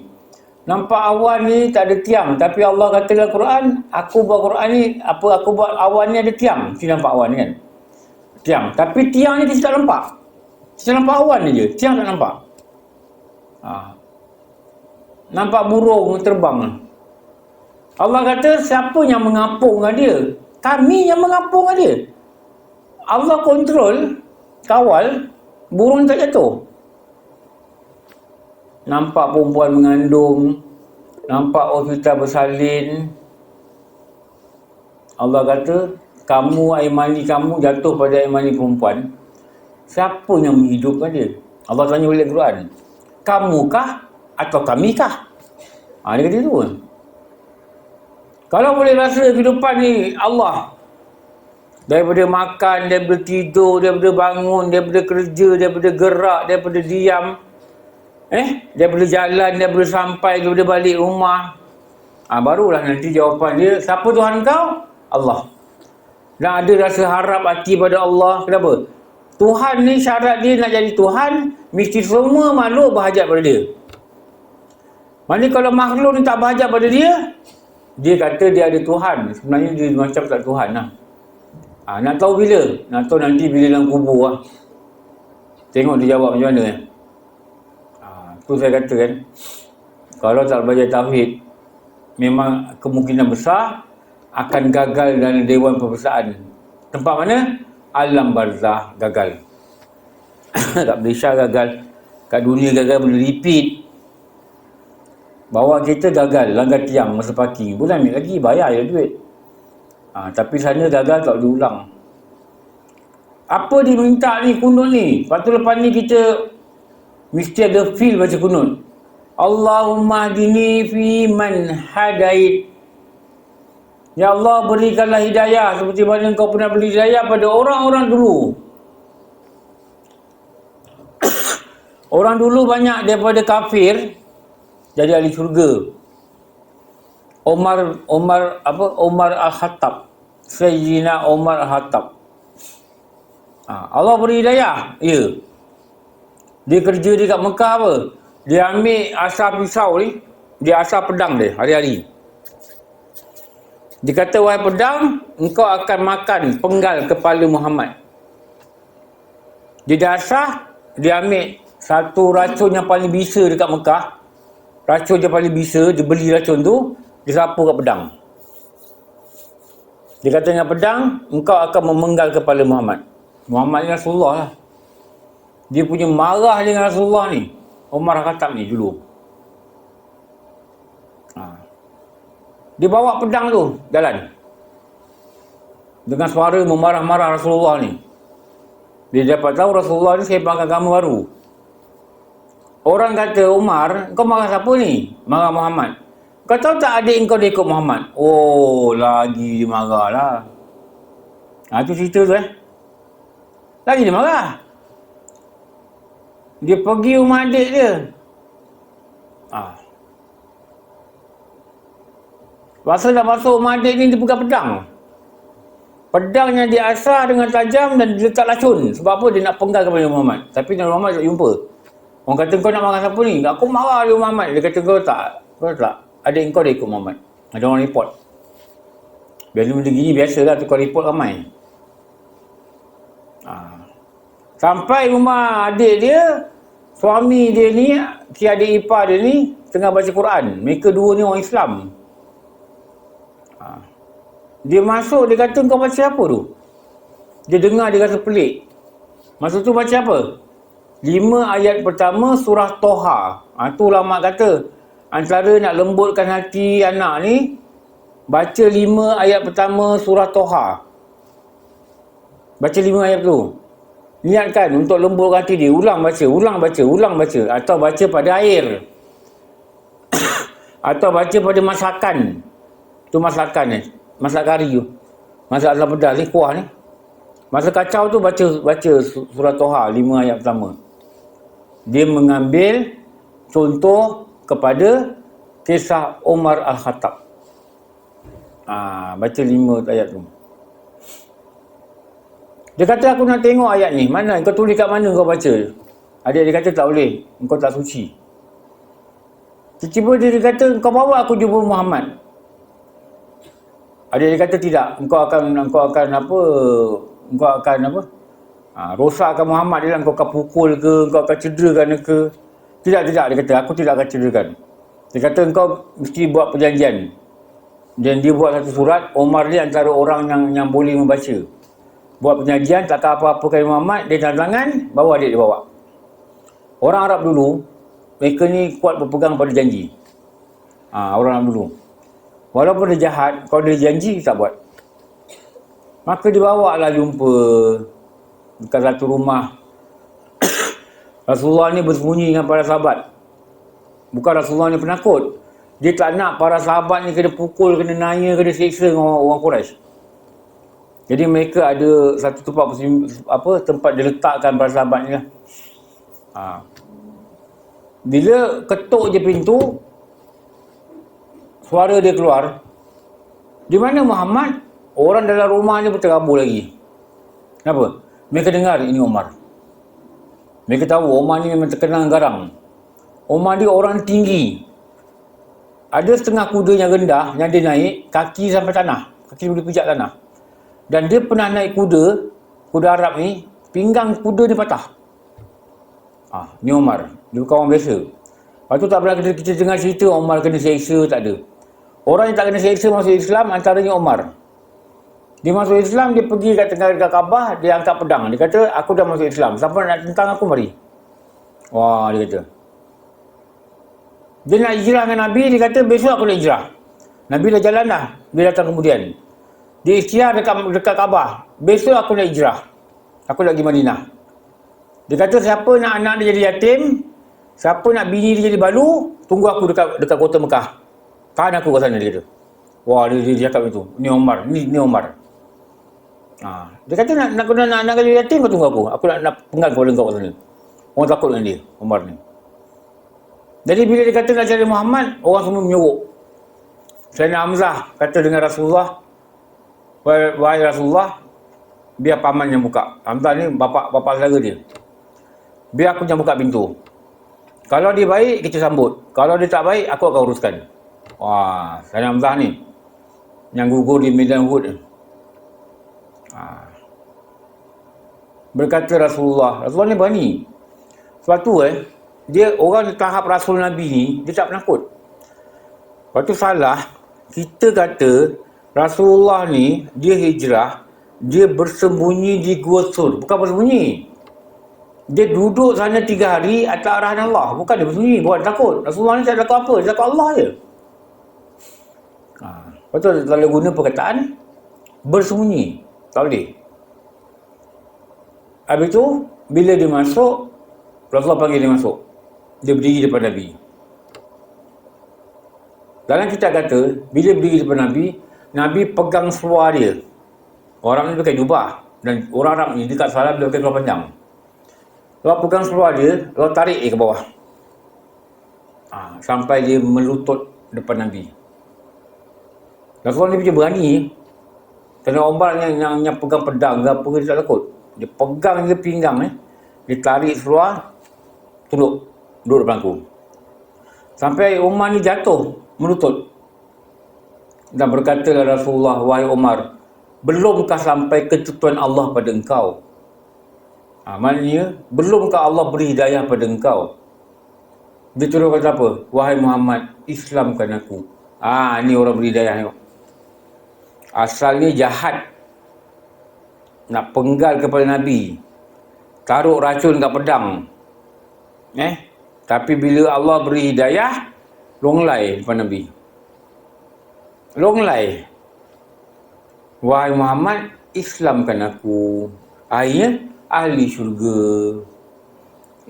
Nampak awan ni tak ada tiang, tapi Allah kata dalam Quran, aku buat Quran ni, aku buat awan ni ada tiang. Kita nampak awan ni kan? Tiang. Tapi tiang ni kita tak nampak. Kita nampak awan ni je, tiang tak nampak. Nampak burung terbang. Allah kata, siapa yang mengapung dengan dia? Kami yang mengapung dengan dia. Allah kontrol, kawal, burung tak jatuh. Nampak perempuan mengandung, nampak hospital bersalin. Allah kata, kamu, air mani kamu jatuh pada air mani perempuan. Siapa yang menghidupkan dia? Allah tanya oleh Quran. Kamukah atau kamikah? Dia kata itu pun. Kalau boleh rasa kehidupan ni Allah. Daripada makan, daripada tidur, daripada bangun, daripada kerja, daripada gerak, daripada diam. Daripada jalan, daripada sampai, daripada balik rumah. Barulah nanti jawapan dia, siapa Tuhan kau? Allah. Dan ada rasa harap hati pada Allah. Kenapa? Tuhan ni syarat dia nak jadi Tuhan, mesti semua makhluk berhajat pada dia. Mana kalau makhluk ni tak berhajat pada dia, dia kata dia ada Tuhan. Sebenarnya dia macam tak Tuhan lah. Nak tahu bila? Nak tahu nanti bila dalam kubur lah. Tengok dia jawab macam mana. Tu saya kata kan, kalau tak belajar tauhid, memang kemungkinan besar akan gagal dalam dewan peperiksaan. Tempat mana? Alam barzah gagal. Kat Malaysia gagal. Kat dunia gagal boleh repeat. Bawa kereta gagal, langgar tiang masa parking. Boleh ambil lagi, bayar je duit. Tapi sana gagal tak boleh ulang. Apa diminta ni kunut ni? Lepas tu lepas ni kita mesti ada feel baca kunut. Allahumma hdini fi man hadait. Ya Allah, berikanlah hidayah seperti mana engkau pernah beri hidayah pada orang-orang dulu. Orang dulu banyak daripada kafir jadi ahli syurga. Umar Al-Khattab. Sayyidina Umar Al-Khattab. Allah beri hidayah. Ya. Dia kerja di kat Mekah apa? Dia ambil asar pisau ni, dia asar pedang dia hari-hari. Dia kata, wahai pedang, engkau akan makan penggal kepala Muhammad. Dia dasar, dia ambil satu racun yang paling bisa dekat Mekah. Racun yang paling bisa, dia beli racun tu, dia sapu kat pedang. Dia kata dengan pedang, engkau akan memenggal kepala Muhammad. Muhammad ni Rasulullah lah. Dia punya marah dengan Rasulullah ni. Umar Khattab ni dulu. Dia bawa pedang tu jalan. Dengan suara memarah-marah Rasulullah ni. Dia dapat tahu Rasulullah ni sembang agama baru. Orang kata, Umar, kau marah siapa ni? Marah Muhammad. Kau tahu tak adik kau dia ikut Muhammad? Oh, lagi dia marah lah. Tu cerita tu Lagi dia marah. Dia pergi rumah adik dia. Masa dah masuk rumah adik ni, dia pegang pedang. Pedangnya dia asar dengan tajam dan dia letak racun. Sebab apa? Dia nak penggal kepada Muhammad. Tapi Nabi Muhammad tak jumpa. Orang kata, kau nak marah siapa ni? Aku marah dia Muhammad. Dia kata, kau tak. Adik kau dia ikut Muhammad. Ada orang report. Biasa benda gini biasalah, tukar report ramai. Sampai rumah adik dia, suami dia ni, adik ipar dia ni, tengah baca Quran. Mereka dua ni orang Islam. Dia masuk, dia kata, kau baca apa tu? Dia dengar, dia rasa pelik. Masa tu baca apa? 5 ayat pertama surah Toha. Tu ulama kata, antara nak lembutkan hati anak ni, baca 5 ayat pertama surah Toha. Baca 5 ayat tu. Niatkan untuk lembutkan hati dia. Ulang baca. Atau baca pada air. Atau baca pada masakan. Tu masakan ni. Masak kari tu. Masak asam pedas ni, kuah ni. Masa kacau tu baca surah Toha 5 ayat pertama. Dia mengambil contoh kepada kisah Umar Al-Khattab. Baca 5 ayat tu. Dia kata, aku nak tengok ayat ni. Mana? Kau tulis kat mana kau baca? Adik dia kata, tak boleh. Engkau tak suci. Tiba-tiba dia kata, kau bawa aku jumpa Muhammad. Adik dia kata, tidak. Engkau akan rosakkan Muhammad dia lah. Engkau akan pukul ke, engkau akan cederakan ke. Tidak. Dia kata, aku tidak akan cederakan. Dia kata, engkau mesti buat perjanjian. Dan dia buat satu surat. Umar ni antara orang yang boleh membaca. Buat perjanjian, takkan apa-apa kali Muhammad, dia tanda tangan, bawa adik dia bawa. Orang Arab dulu, mereka ni kuat berpegang pada janji. Orang Arab dulu. Walaupun dia jahat, kalau dia janji, tak buat. Maka dia bawa lah jumpa dekat satu rumah. Rasulullah ni bersembunyi dengan para sahabat. Bukan Rasulullah ni penakut. Dia tak nak para sahabat ni kena pukul, kena nanya, kena seksa dengan orang Quraisy. Jadi mereka ada satu tempat dia letakkan para sahabat ni lah. Bila ketuk je pintu, suara dia keluar. Di mana Muhammad? Orang dalam rumah ni berterabur lagi. Kenapa? Mereka dengar ini Umar. Mereka tahu Umar ni memang terkenal garang. Umar dia orang tinggi. Ada setengah kuda yang rendah, yang dia naik, kaki sampai tanah. Kaki boleh pijak tanah. Dan dia pernah naik kuda Arab ni, pinggang kuda dia patah. Ni Umar. Dia bukan orang biasa. Lepas tu tak pernah kita dengar cerita Umar kena seksa, tak ada. Orang yang tak kena seksa masuk Islam, antaranya Umar. Dia masuk Islam, dia pergi kat tengah Kaabah, dia angkat pedang. Dia kata, aku dah masuk Islam. Siapa nak tentang aku, mari. Wah, dia kata. Dia nak hijrah dengan Nabi, dia kata, besok aku nak hijrah. Nabi dah jalan dah. Dia datang kemudian. Dia ikhtiar dekat Kaabah. Besok aku nak hijrah. Aku nak pergi Madinah. Dia kata, siapa nak anak dia jadi yatim, siapa nak bini dia jadi balu, tunggu aku dekat kota Mekah. Tahan aku kat sana, dia kata. Wah, dia cakap itu. Ni Umar. Ni Umar. Dia kata, nak anak jadi yatim, kau tunggu aku. Aku nak penggal kepala kau kat sana. Orang takut dengan dia, Umar ni. Jadi bila dia kata nak cari Muhammad, orang semua menyorok. Sayyidina Hamzah kata dengan Rasulullah, wahai Rasulullah, biar paman yang buka. Hamzah ni bapa saudara dia. Biar aku yang buka pintu. Kalau dia baik, kita sambut. Kalau dia tak baik, aku akan uruskan. Wah, Sayyidina Hamzah ni. yang gugur di medan Uhud. Berkata Rasulullah ni berani. Sebab tu dia orang di tahap Rasul Nabi ni, dia tak penakut. Lepas tu salah, kita kata Rasulullah ni, dia hijrah, dia bersembunyi di Gua Sur. Bukan bersembunyi. Dia duduk sana 3 hari atas arahan Allah. Bukan dia bersembunyi, bukan takut. Rasulullah ni tak takut apa, dia takut Allah je. Lepas tu kalau guna perkataan bersembunyi, tak boleh. Habis tu, bila dia masuk, Rasulullah panggil dia masuk. Dia berdiri depan Nabi. Dalam kitab kata, bila berdiri depan Nabi, Nabi pegang seluar dia. Orang ni pakai jubah. Dan orang Arab ni dekat salam dia pakai seluar panjang. Lalu pegang seluar dia, lalu tarik dia ke bawah. Sampai dia melutut depan Nabi. Rasulullah ni macam berani. Kerana Umar yang pegang pedang ke apa, dia tak takut. Dia pegang dia pinggang dia tarik seluar, duduk depan aku. Sampai Umar ni jatuh, melutut. Dan berkatalah Rasulullah, wahai Umar, belumkah sampai ketentuan Allah pada engkau? Maknanya, belumkah Allah beri hidayah pada engkau? Dia terus kata apa? Wahai Muhammad, Islamkan aku. Ni orang beri hidayah ni. Asalnya jahat. Nak penggal kepada Nabi. Taruh racun kat pedang. Tapi bila Allah beri hidayah, longlai depan Nabi. Longlai. Wahai Muhammad, Islamkan aku. Akhirnya, ahli syurga.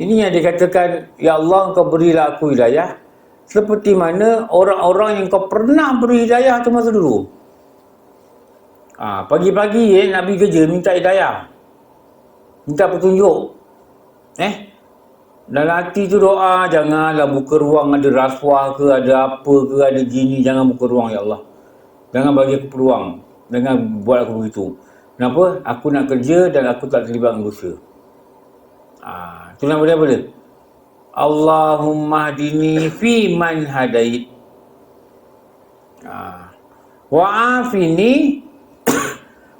Ini yang dikatakan, ya Allah, kau berilah aku hidayah. Seperti mana orang-orang yang kau pernah beri hidayah tu masa dulu. Pagi-pagi Nabi kerja minta hidayah. Minta petunjuk. Dalam hati tu doa, janganlah buka ruang ada rasuah ke, ada apa ke, ada gini. Jangan buka ruang, ya Allah. Jangan bagi aku peluang. Jangan buat aku begitu. Kenapa? Aku nak kerja dan aku tak terlibat dengan dosa. Itu nama dia apa dia? Allahumma hdini fi man hadait. Wa'afini.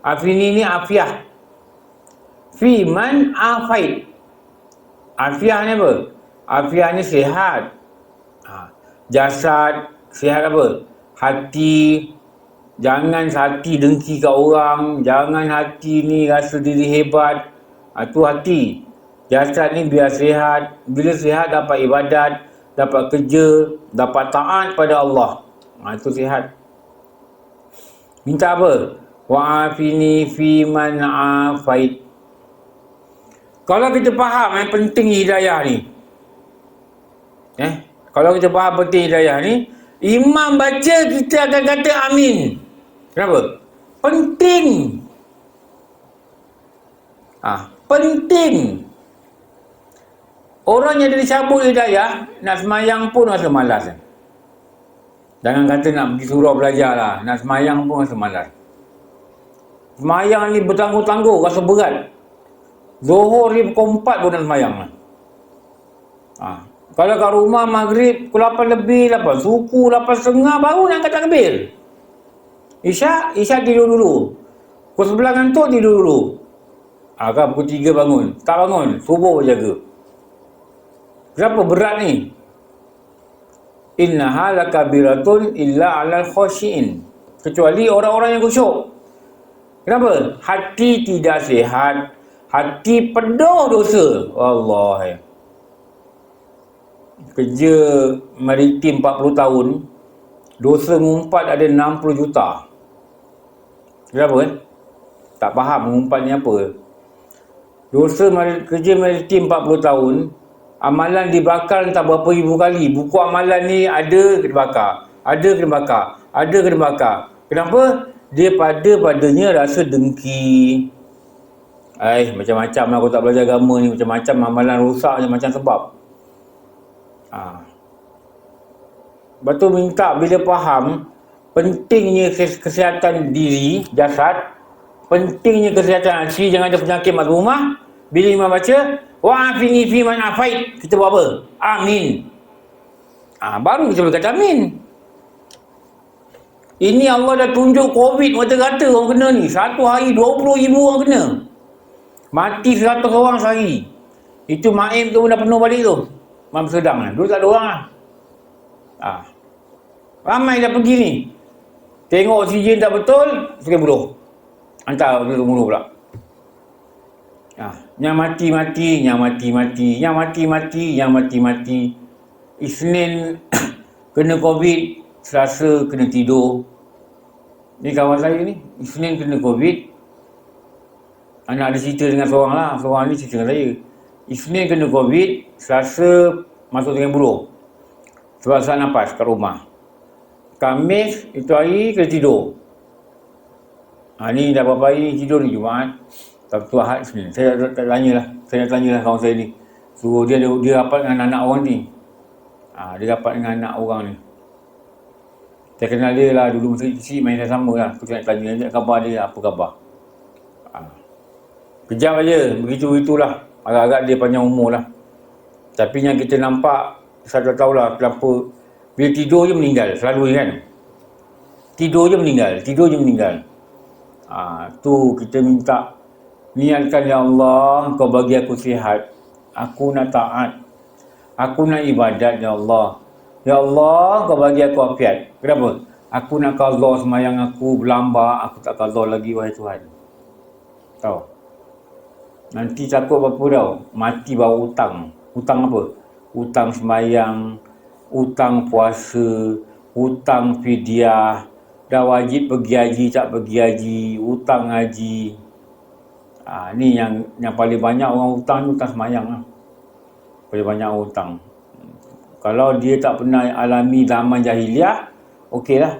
Afini ni afiah. Fi man afait. Afiah ni apa? Afiah ni sihat. Jasad, sihat apa? Hati. Jangan hati dengki kat orang. Jangan hati ni rasa diri hebat. Itu hati. Jasad ni biar sihat. Bila sihat dapat ibadat. Dapat kerja. Dapat taat pada Allah. Itu sihat. Minta apa? Wa'afini fi man afait. Kalau kita faham penting hidayah ni. Kalau kita faham penting hidayah ni, imam baca kita akan kata amin. Kenapa? Penting. Penting. Orang yang dicabut hidayah, nak semayang pun rasa malas. Jangan kata nak pergi surau belajar lah. Nak semayang pun rasa malas. Semayang ni bertangguh-tangguh, rasa berat. Zuhur ni pukul 4 pun nak semayang. Kalau kat rumah maghrib pukul 8 lebih, 8 suku, 8.30 baru nak angkat takbir. Isyak tidur dulu. Pukul 11 ngantuk tidur dulu. Kan pukul 3 bangun. Tak bangun, subuh berjaga. Kenapa berat ni? Innaha lakabiratun illa 'alal khashiin. Kecuali orang-orang yang khusyuk. Kenapa? Hati tidak sihat. Hati penuh dosa. Allah. Kerja maritim 40 tahun. Dosa mengumpat ada 60 juta. Kenapa? Tak faham mengumpat ni apa. Dosa kerja maritim 40 tahun. Amalan dibakar entah berapa ribu kali. Buku amalan ni ada kena bakar. Ada kena bakar. Ada kena bakar. Kenapa? Dia padanya rasa dengki. Macam-macam lah aku tak belajar agama ni. Macam-macam amalan rosak macam sebab. Lepas tu minta bila faham pentingnya kesihatan diri, jasad, pentingnya kesihatan hati, jangan ada penyakit masuk rumah. Bila imam baca, wa'afini fi man afait, kita buat apa? Amin. Baru kita boleh kata amin. Ini Allah dah tunjuk COVID rata-rata orang kena ni. Satu hari 20,000 orang kena. Mati 100 orang sehari. Itu Maim tu pun dah penuh balik tu. Mam Sedang lah. Dulu tak ada orang lah. Ramai dah pergi ni. Tengok oksigen tak betul, sakit buluh. Hantar ke mulut pula. Yang mati-mati, yang mati-mati, yang mati-mati, yang mati-mati. Isnin kena COVID, Selasa kena tidur. Ni kawan saya ni, Isnin kena COVID. Anak ada cerita dengan seorang lah, seorang ni cerita dengan saya. Isnin kena COVID, Selasa masuk dengan buluh. Sebab saat nafas kat rumah. Khamis itu hari kena tidur. Ni dah berapa hari ni tidur ni, Jumaat, Sabtu, Ahad, Senin. Saya nak tanyalah kawan saya ni. Suruh dia rapat dengan anak orang ni. Dia rapat dengan anak orang ni. Saya kenal dia lah, dulu masa kecil main dah sama lah. Aku nak tanya khabar dia, apa khabar. Kejap aja, begitulah. Agak-agak dia panjang umur lah. Tapi yang kita nampak, saya tak tahulah kenapa. Bila tidur je meninggal, selalu kan. Tidur je meninggal. Tu kita minta, niatkan, ya Allah, kau bagi aku sihat. Aku nak taat. Aku nak ibadat, ya Allah. Ya Allah, kau bagi aku afiat. Kenapa? Aku nak qadha semayang aku berlambak, aku tak qadha lagi, wahai Tuhan. Tahu? Nanti takut apa tau? Mati bawa hutang. Hutang apa? Hutang semayang, hutang puasa, hutang fidyah, dah wajib pergi haji, tak pergi haji, hutang haji. Ni yang paling banyak orang hutang ni hutang semayang lah. Paling banyak hutang. Kalau dia tak pernah alami zaman jahiliah, okey lah.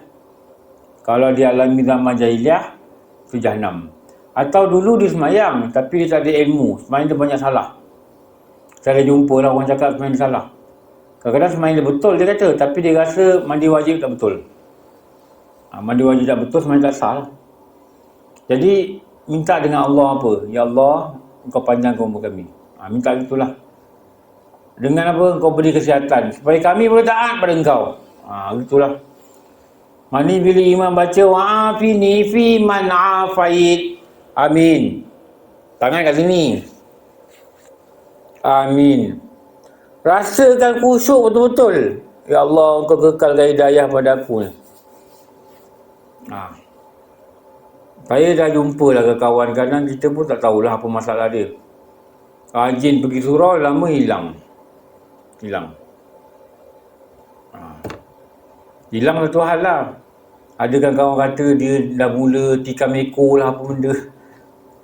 Kalau dia alami zaman jahiliah, itu Jahannam. Atau dulu dia semayang, tapi dia tak ada ilmu. Semayang dia banyak salah. Saya dah jumpa lah orang cakap semayang dia salah. Kadang-kadang semayang dia betul, dia kata. Tapi dia rasa mandi wajib tak betul. Mandi wajib tak betul, semayang tak sah lah. Jadi, minta dengan Allah apa? Ya Allah, Engkau panjangkan umur kami. Minta itulah. Dengan apa? Engkau beri kesihatan. Supaya kami boleh taat pada Engkau. Itulah. Mani bila imam baca, wa'afini fi man afait. Amin. Tangan kat sini. Amin. Rasakan khusyuk betul-betul. Ya Allah, Engkau kekalkan hidayah pada aku ni. Saya dah jumpa lah ke kawan. Kadang kita pun tak tahulah apa masalah dia. Jin pergi surau, lama hilang. Hilang satu hal lah. Ada kan kawan kata dia dah mula tikam ekor lah apa benda.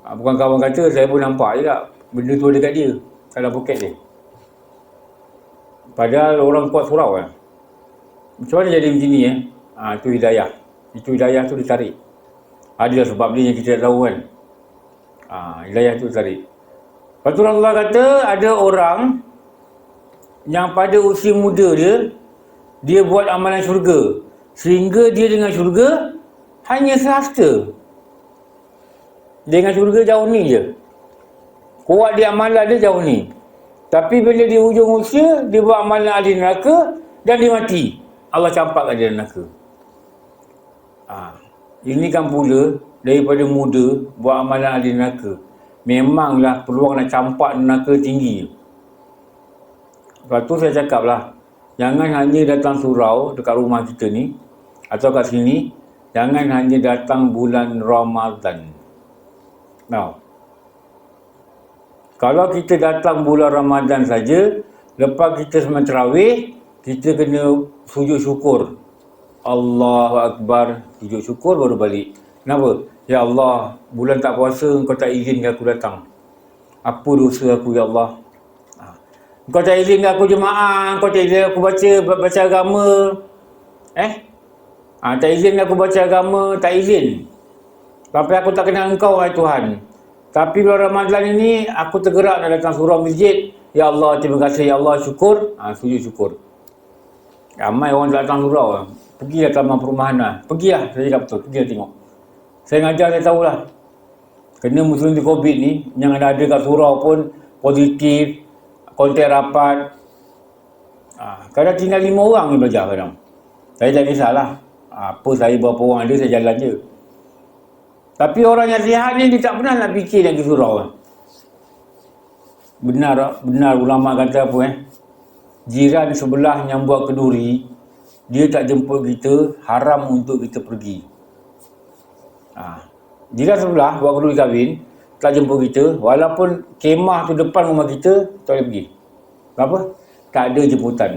Bukan kawan kata, saya pun nampak je tak. Benda tu ada kat dia. Dalam poket dia. Padahal orang kuat surau kan. Macam mana jadi macam ni itu hidayah. Itu hidayah tu ditarik. Adalah sebab dia yang kita tak tahu kan. Hidayah tu ditarik. Lepas tu Allah kata ada orang yang pada usia muda dia buat amalan syurga. Sehingga dia dengan syurga hanya sehasta. Dia dengan syurga jauh ni je. Kuat dia amalan dia jauh ni. Tapi bila di hujung usia, dia buat amalan ahli neraka dan dia mati. Allah campakkan dia neraka. Ini kan pula daripada muda buat amalan ahli neraka. Memanglah peluang nak campak neraka tinggi. Lepas tu saya cakap lah, jangan hanya datang surau dekat rumah kita ni atau kat sini, jangan hanya datang bulan Ramadan. Kalau kita datang bulan Ramadan saja, lepas kita sembang tarawih, kita kena sujud syukur. Allahu Akbar, sujud syukur baru balik. Kenapa? Ya Allah, bulan tak puasa, Engkau tak izinkan aku datang. Apa dosa aku, Ya Allah? Engkau tak izinkan aku jemaah, Engkau tak izinkan aku baca agama. Tak izinkan aku baca agama, tak izin. Sampai aku tak kenal Engkau, wahai Tuhan. Tapi bulan Ramadan ini, aku tergerak nak datang surau masjid. Ya Allah, terima kasih. Ya Allah, syukur. Sujud syukur. Ramai orang tak datang surau. Pergilah taman perumahan lah. Pergilah, saya cakap betul. Pergilah tengok. Saya ngajar, saya tahulah. Kena Muslim di COVID ni, yang ada kat surau pun positif, kontak rapat. Kadang tinggal 5 orang ni belajar kadang. Saya tak kisahlah. Apa saya berapa orang ada, saya jalan je. Tapi orang yang sihat ni, dia tak pernah nak fikir lagi surau. Benar ulama kata apa jiran sebelah yang buat kenduri, dia tak jemput kita, haram untuk kita pergi. Jiran sebelah buat kenduri kahwin, tak jemput kita, walaupun kemah tu depan rumah kita, tak boleh pergi. Kenapa? Tak ada jemputan.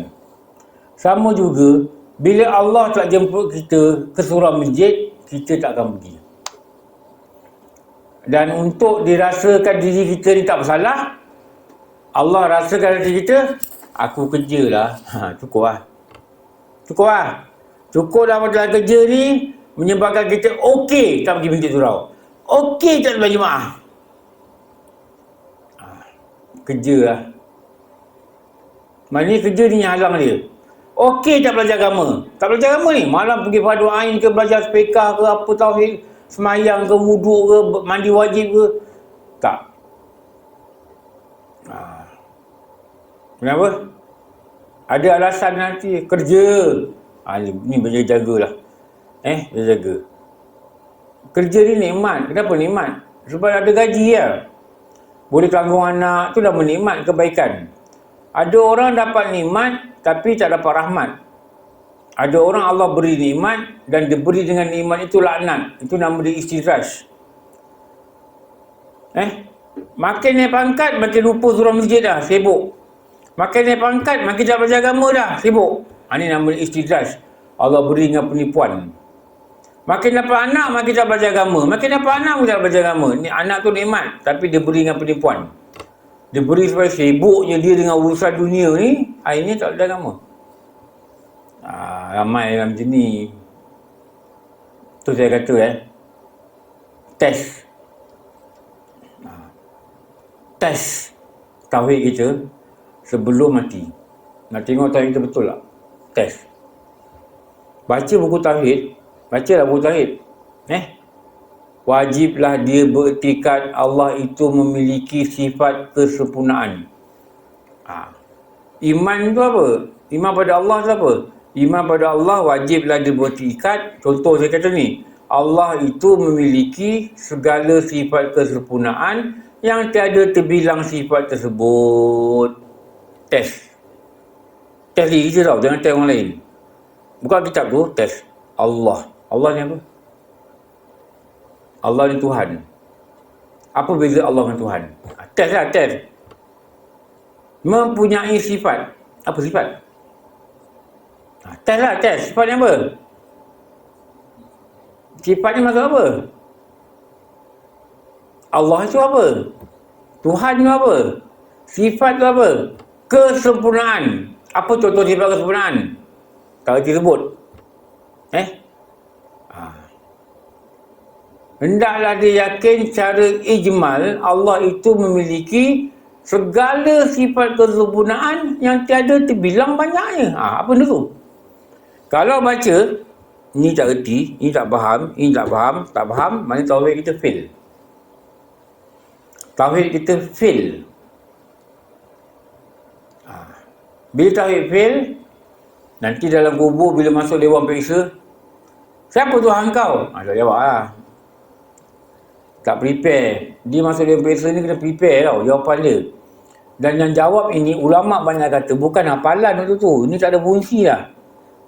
Sama juga, bila Allah tak jemput kita ke surau masjid, kita tak akan pergi. Dan untuk dirasakan diri kita ni tak bersalah, Allah rasakan diri kita, aku kerja lah, cukup lah. Cukup dah pada kerja ni, menyebabkan kita okey tak pergi masjid surau. Okey tak belajar jemaah. Kerja lah. Maknanya kerja ni yang halang dia. Okey tak belajar agama. Tak belajar agama ni, malam pergi fardu ain ke, belajar sepekah ke, apa tauhid, semayang ke, wuduk ke, mandi wajib ke. Tak. Kenapa? Ada alasan nanti kerja. Ni berjaga-jagalah. Berjaga. Kerja ni nikmat. Kenapa nikmat? Sebab ada gaji lah. Boleh tanggung anak, tu dah menikmat kebaikan. Ada orang dapat nikmat tapi tak dapat rahmat. Ada orang Allah beri nikmat dan diberi dengan nikmat itu laknat. Itu nama dia istidraj. Makin naik pangkat, makin lupa surau masjid dah, sibuk. Makin naik pangkat, makin tak belajar agama dah, sibuk. Ini nama dia istidraj. Allah beri dengan penipuan. Makin dapat anak, makin tak belajar agama. Makin dapat anak, makin tak belajar agama. Ni anak tu nikmat, tapi dia beri dengan penipuan. Dia beri supaya sibuknya dia dengan urusan dunia ni, akhirnya tak belajar agama. Ramai macam ni. Tu saya kata test tauhid kita sebelum mati. Nak tengok tauhid kita betul tak? Test. Baca buku tauhid, bacalah buku tauhid. Wajiblah dia beriktikad Allah itu memiliki sifat kesempurnaan. Iman tu apa? Iman pada Allah tu apa? Iman pada Allah wajiblah dia beriktikad. Contoh saya kata ni, Allah itu memiliki segala sifat kesempurnaan yang tiada terbilang sifat tersebut. Test diri je tau, jangan test orang lain. Buka kitab tu, test Allah. Allah ni apa? Allah ni Tuhan. Apa beza Allah dengan Tuhan? Test lah, test. Mempunyai sifat. Apa sifat? Test lah, test. Sifat ni apa? Sifat ni maksud apa? Allah itu apa? Tuhan itu apa? Sifat itu apa? Kesempurnaan. Apa contoh sifat kesempurnaan? Kalau disebut. Hendaklah dia yakin secara ijmal Allah itu memiliki segala sifat kesempurnaan yang tiada terbilang banyaknya. Apa benda tu? Kalau baca, ni tak erti, ni tak faham, tak faham, maknanya tauhid kita fail. Tauhid kita fail. Bila tauhid fail, nanti dalam kubur bila masuk dewan periksa, siapa Tuhan kau? Tak jawab lah. Tak prepare. Dia masuk dewan periksa ni kena prepare tau jawapan dia. Dan yang jawab ini ulama' banyak kata bukan hafalan tu. Ini tak ada fungsi lah.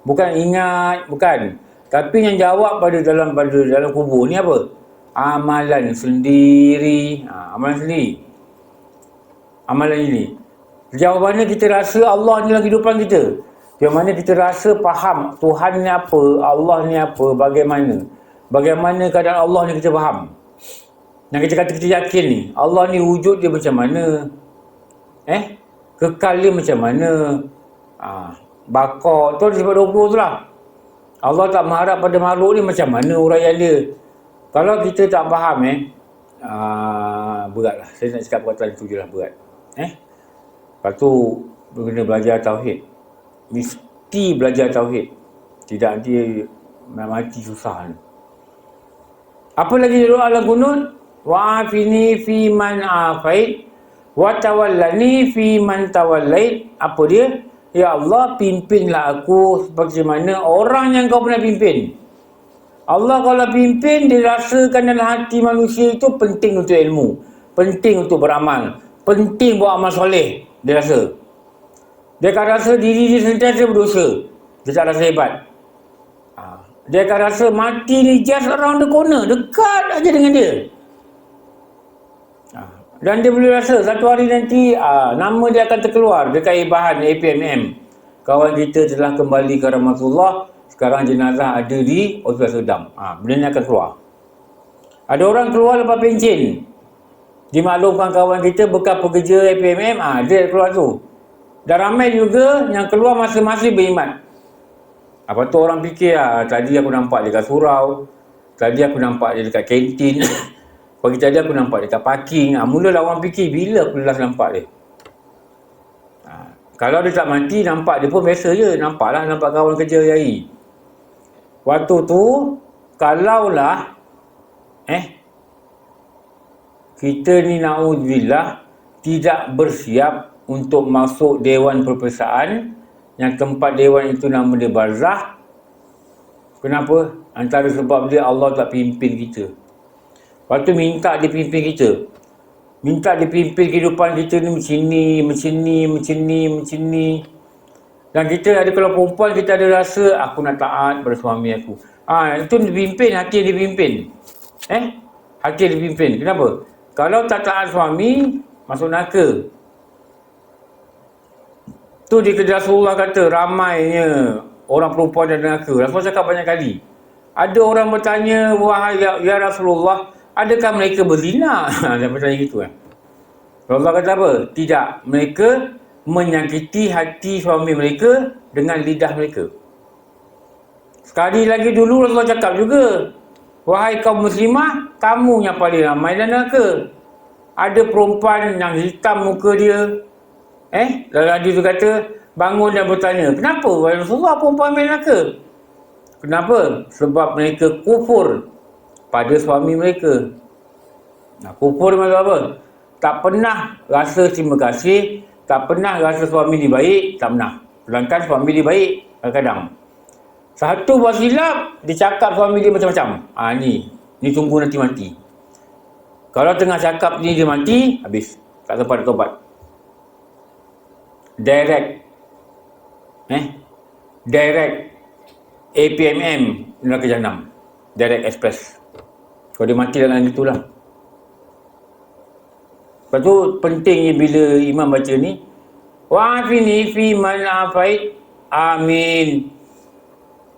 Bukan ingat, bukan. Tapi yang jawab pada dalam kubur ni apa? Amalan sendiri. Amalan sendiri. Amalan ini. Jawapannya kita rasa Allah ni dalam kehidupan kita. Yang mana kita rasa faham Tuhan ni apa, Allah ni apa, bagaimana. Bagaimana keadaan Allah ni kita faham. Yang kita kata kita yakin ni, Allah ni wujud dia macam mana. Kekal dia macam mana. Bakar tu sifat 20 tu lah. Allah tak mengharap pada makhluk ni macam mana uraian dia. Kalau kita tak faham berat lah. Saya nak cakap perkataan tu je lah, berat. Lepas tu kena belajar tauhid. Mesti belajar tauhid. Tidak nanti mati susah ni. Apa lagi doa al-qunut? Wa'afini fi man afait wa tawallani fi man tawallait. Apa dia? Ya Allah, pimpinlah aku seperti mana orang yang kau pernah pimpin. Allah kalau pimpin, dirasakan dalam hati manusia itu penting untuk ilmu, penting untuk beramal, penting buat amal soleh. Dia rasa. Dia akan rasa diri dia sentiasa berdosa. Dia tak rasa hebat. Dia akan rasa mati ni just around the corner, dekat aja dengan dia. Dan dia boleh rasa satu hari nanti nama dia akan terkeluar dekat bahan APMM. Kawan kita telah kembali ke rahmatullah. Sekarang jenazah ada di Hospital Sedam. Benda ni akan keluar. Ada orang keluar lepas pencen. Dimaklumkan kawan kita bekas pekerja APMM, dia keluar tu. Dan ramai juga yang keluar masing-masing beriman. Apa tu orang fikir, tadi aku nampak dekat surau, tadi aku nampak dia dekat kantin, pagi tadi aku nampak dekat parking. Mulalah orang fikir, bila aku last nampak dia. Kalau dia tak mati, nampak dia pun biasa je. Nampak kawan kerja hari. Waktu tu, kalaulah kita ni na'udzubillah tidak bersiap untuk masuk Dewan Perpesaan, yang tempat dewan itu nama dia barzah. Kenapa? Antara sebab dia Allah tak pimpin kita. Lepas tu minta dia pimpin kita. Minta dia pimpin kehidupan kita ni macam ni. Dan kita ada, kalau perempuan kita ada rasa, aku nak taat pada suami aku. Itu dia pimpin, hati dia pimpin. Hati dia pimpin. Kenapa? Kalau tak taat suami, masuk neraka. Tu di kedai Rasulullah kata, ramainya orang perempuan dan neraka. Rasulullah cakap banyak kali. Ada orang bertanya, wahai ya Rasulullah, adakah mereka berzina? Dia bertanya gitu kan. Rasulullah kata apa? Tidak. Mereka menyakiti hati suami mereka dengan lidah mereka. Sekali lagi dulu Rasulullah cakap juga, wahai kaum muslimah, kamu yang paling ramai dan neraka. Ada perempuan yang hitam muka dia. Dalam hadis tu kata, bangun dan bertanya, kenapa wahai Rasulullah perempuan ambil neraka? Kenapa? Sebab mereka kufur pada suami mereka. Kufur maksud apa? Tak pernah rasa terima kasih, tak pernah rasa suami ni baik, tak pernah. Sedangkan suami dia baik kadang-kadang. Satu buat silap, dia cakap suami dia macam-macam. Ni tunggu nanti mati. Kalau tengah cakap ni dia mati, habis. Tak sempat tobat. Direct APMM neraka jahanam. Direct express. Kalau dia mati dengan itulah. Lepas tu pentingnya bila imam baca ni, wa'afini fi man afait, amin.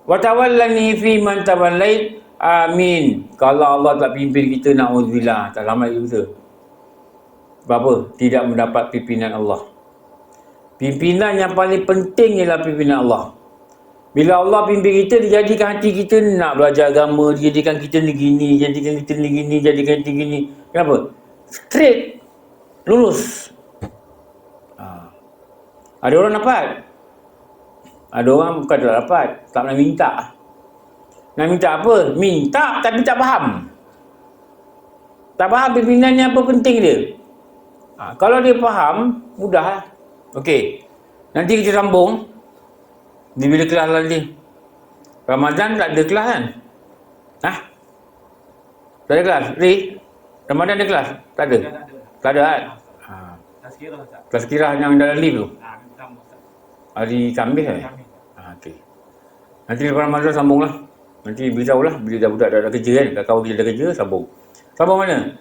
Wa tawallani fi man tawallait, amin. Kalau Allah tak pimpin kita, na'udzubillah, tak selamat kita. Sebab apa? Tidak mendapat pimpinan Allah. Pimpinan yang paling penting ialah pimpinan Allah. Bila Allah pimpin kita, dia jadikan hati kita nak belajar agama, dia jadikan kita ni gini, jadikan kita ni gini, jadikan kita gini. Kenapa? Straight. Lulus. Ada orang dapat. Ada orang bukan tak dapat, tak nak minta. Nak minta apa? Minta tapi tak faham. Tak faham pimpinannya apa penting dia. Kalau dia faham, mudah lah. Okey. Nanti kita sambung. Ni bila kelas nanti? Ramadan tak ada kelas kan? Tak ada kelas? Ramadan ada kelas? Tak ada? Tak ada kan? Kelas kirah yang dalam lift tu? Hari Khamis kan? Okey. Nanti lepas Ramadan sambung lah. Nanti beritahu lah bila dah budak dah kerja kan. Kawan kita dah kerja, sambung. Sambung mana?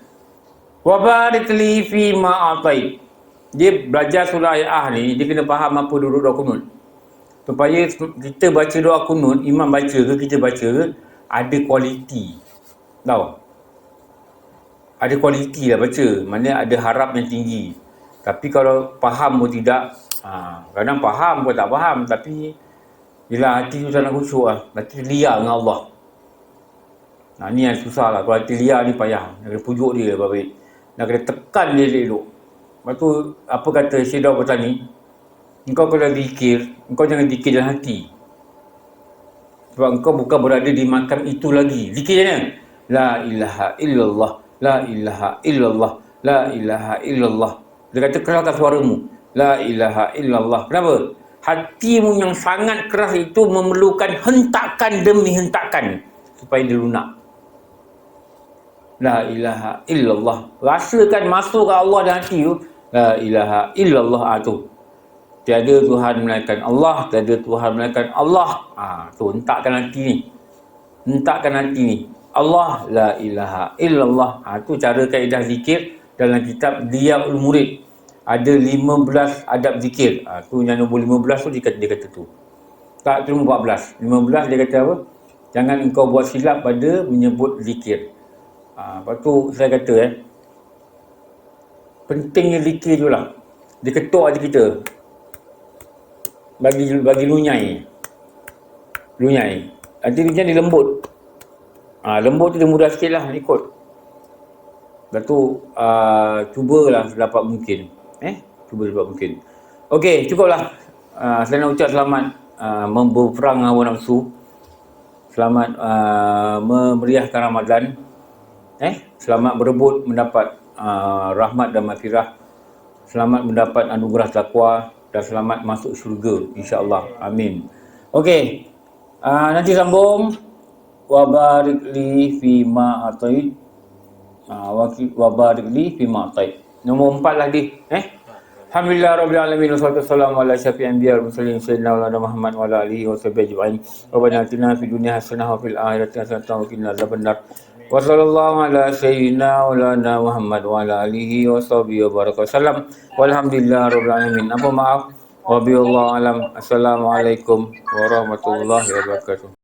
Wa barik li fi ma atait. Dia belajar surah ni, dia kena faham apa duduk doa kunut. Supaya kita baca doa kunut, imam baca ke, kita baca ke, ada kualiti. Tahu? Ada kualiti lah baca. Mana ada harap yang tinggi. Tapi kalau faham pun tidak, kadang faham pun tak faham. Tapi bila hati tu tak nak khusyuk lah. Hati liar dengan Allah. Ni yang susah lah. Kalau hati liar ni payah. Nak kena pujuk dia baik-baik. Nak kena tekan dia elok. Lepas tu, apa kata Syekh Daud Bertani? Engkau kalau zikir, engkau jangan zikir dalam hati. Sebab engkau bukan berada di makam itu lagi. Zikir je ni. La ilaha illallah. La ilaha illallah. La ilaha illallah. Dia kata kerahkan suaramu. La ilaha illallah. Kenapa? Hatimu yang sangat keras itu memerlukan hentakan demi hentakan supaya dia lunak. La ilaha illallah. Rasakan masuk ke Allah dalam hati tu. La ilaha illallah tu. Tiada Tuhan melainkan Allah, tiada Tuhan melainkan Allah. Tu hentakkan hati ni. Hentakkan hati ni. Allah la ilaha illallah. Tu cara kaedah zikir dalam kitab Diyaul Murid. Ada 15 adab zikir. Tu yang nombor 15 tu dia kata tu. Tak, tu nombor 14. 15 dia kata apa? Jangan engkau buat silap pada menyebut zikir. Lepas tu saya kata pentingnya zikir tu lah. Dia ketuk hati kita. Bagi lunyai. Nanti lunyai dia lembut. Lembut tu dia mudah sikit lah ikut. Lepas tu cubalah sedapat mungkin. Cuba sedapat mungkin. Okey, cukuplah. Saya nak ucap selamat berperang hawa nafsu. Selamat memeriahkan Ramadan. Selamat berebut mendapat rahmat dan maghfirah. Selamat mendapat anugerah taqwa dan selamat masuk syurga insya-Allah. Amin. Okey. Nanti sambung. Wa barik li fima atait. Wa barik li fima atait. Nombor 4 lagi. Alhamdulillah rabbil alamin wassalatu wassalamu ala asyrafil anbiya wal mursalin sayyidina Muhammad wa ala alihi washabihi ajma'in. Rabbana atina fid dunya hasanah wa fil akhirati hasanah wa qina adzabannar. Wa sallallahu ala sayyidina maulana Muhammad wa ala alihi washabihi wa baraka wasallam. Walhamdulillah rabbil alamin. Apa maaf. Wabillahi alam. Assalamualaikum warahmatullahi wabarakatuh.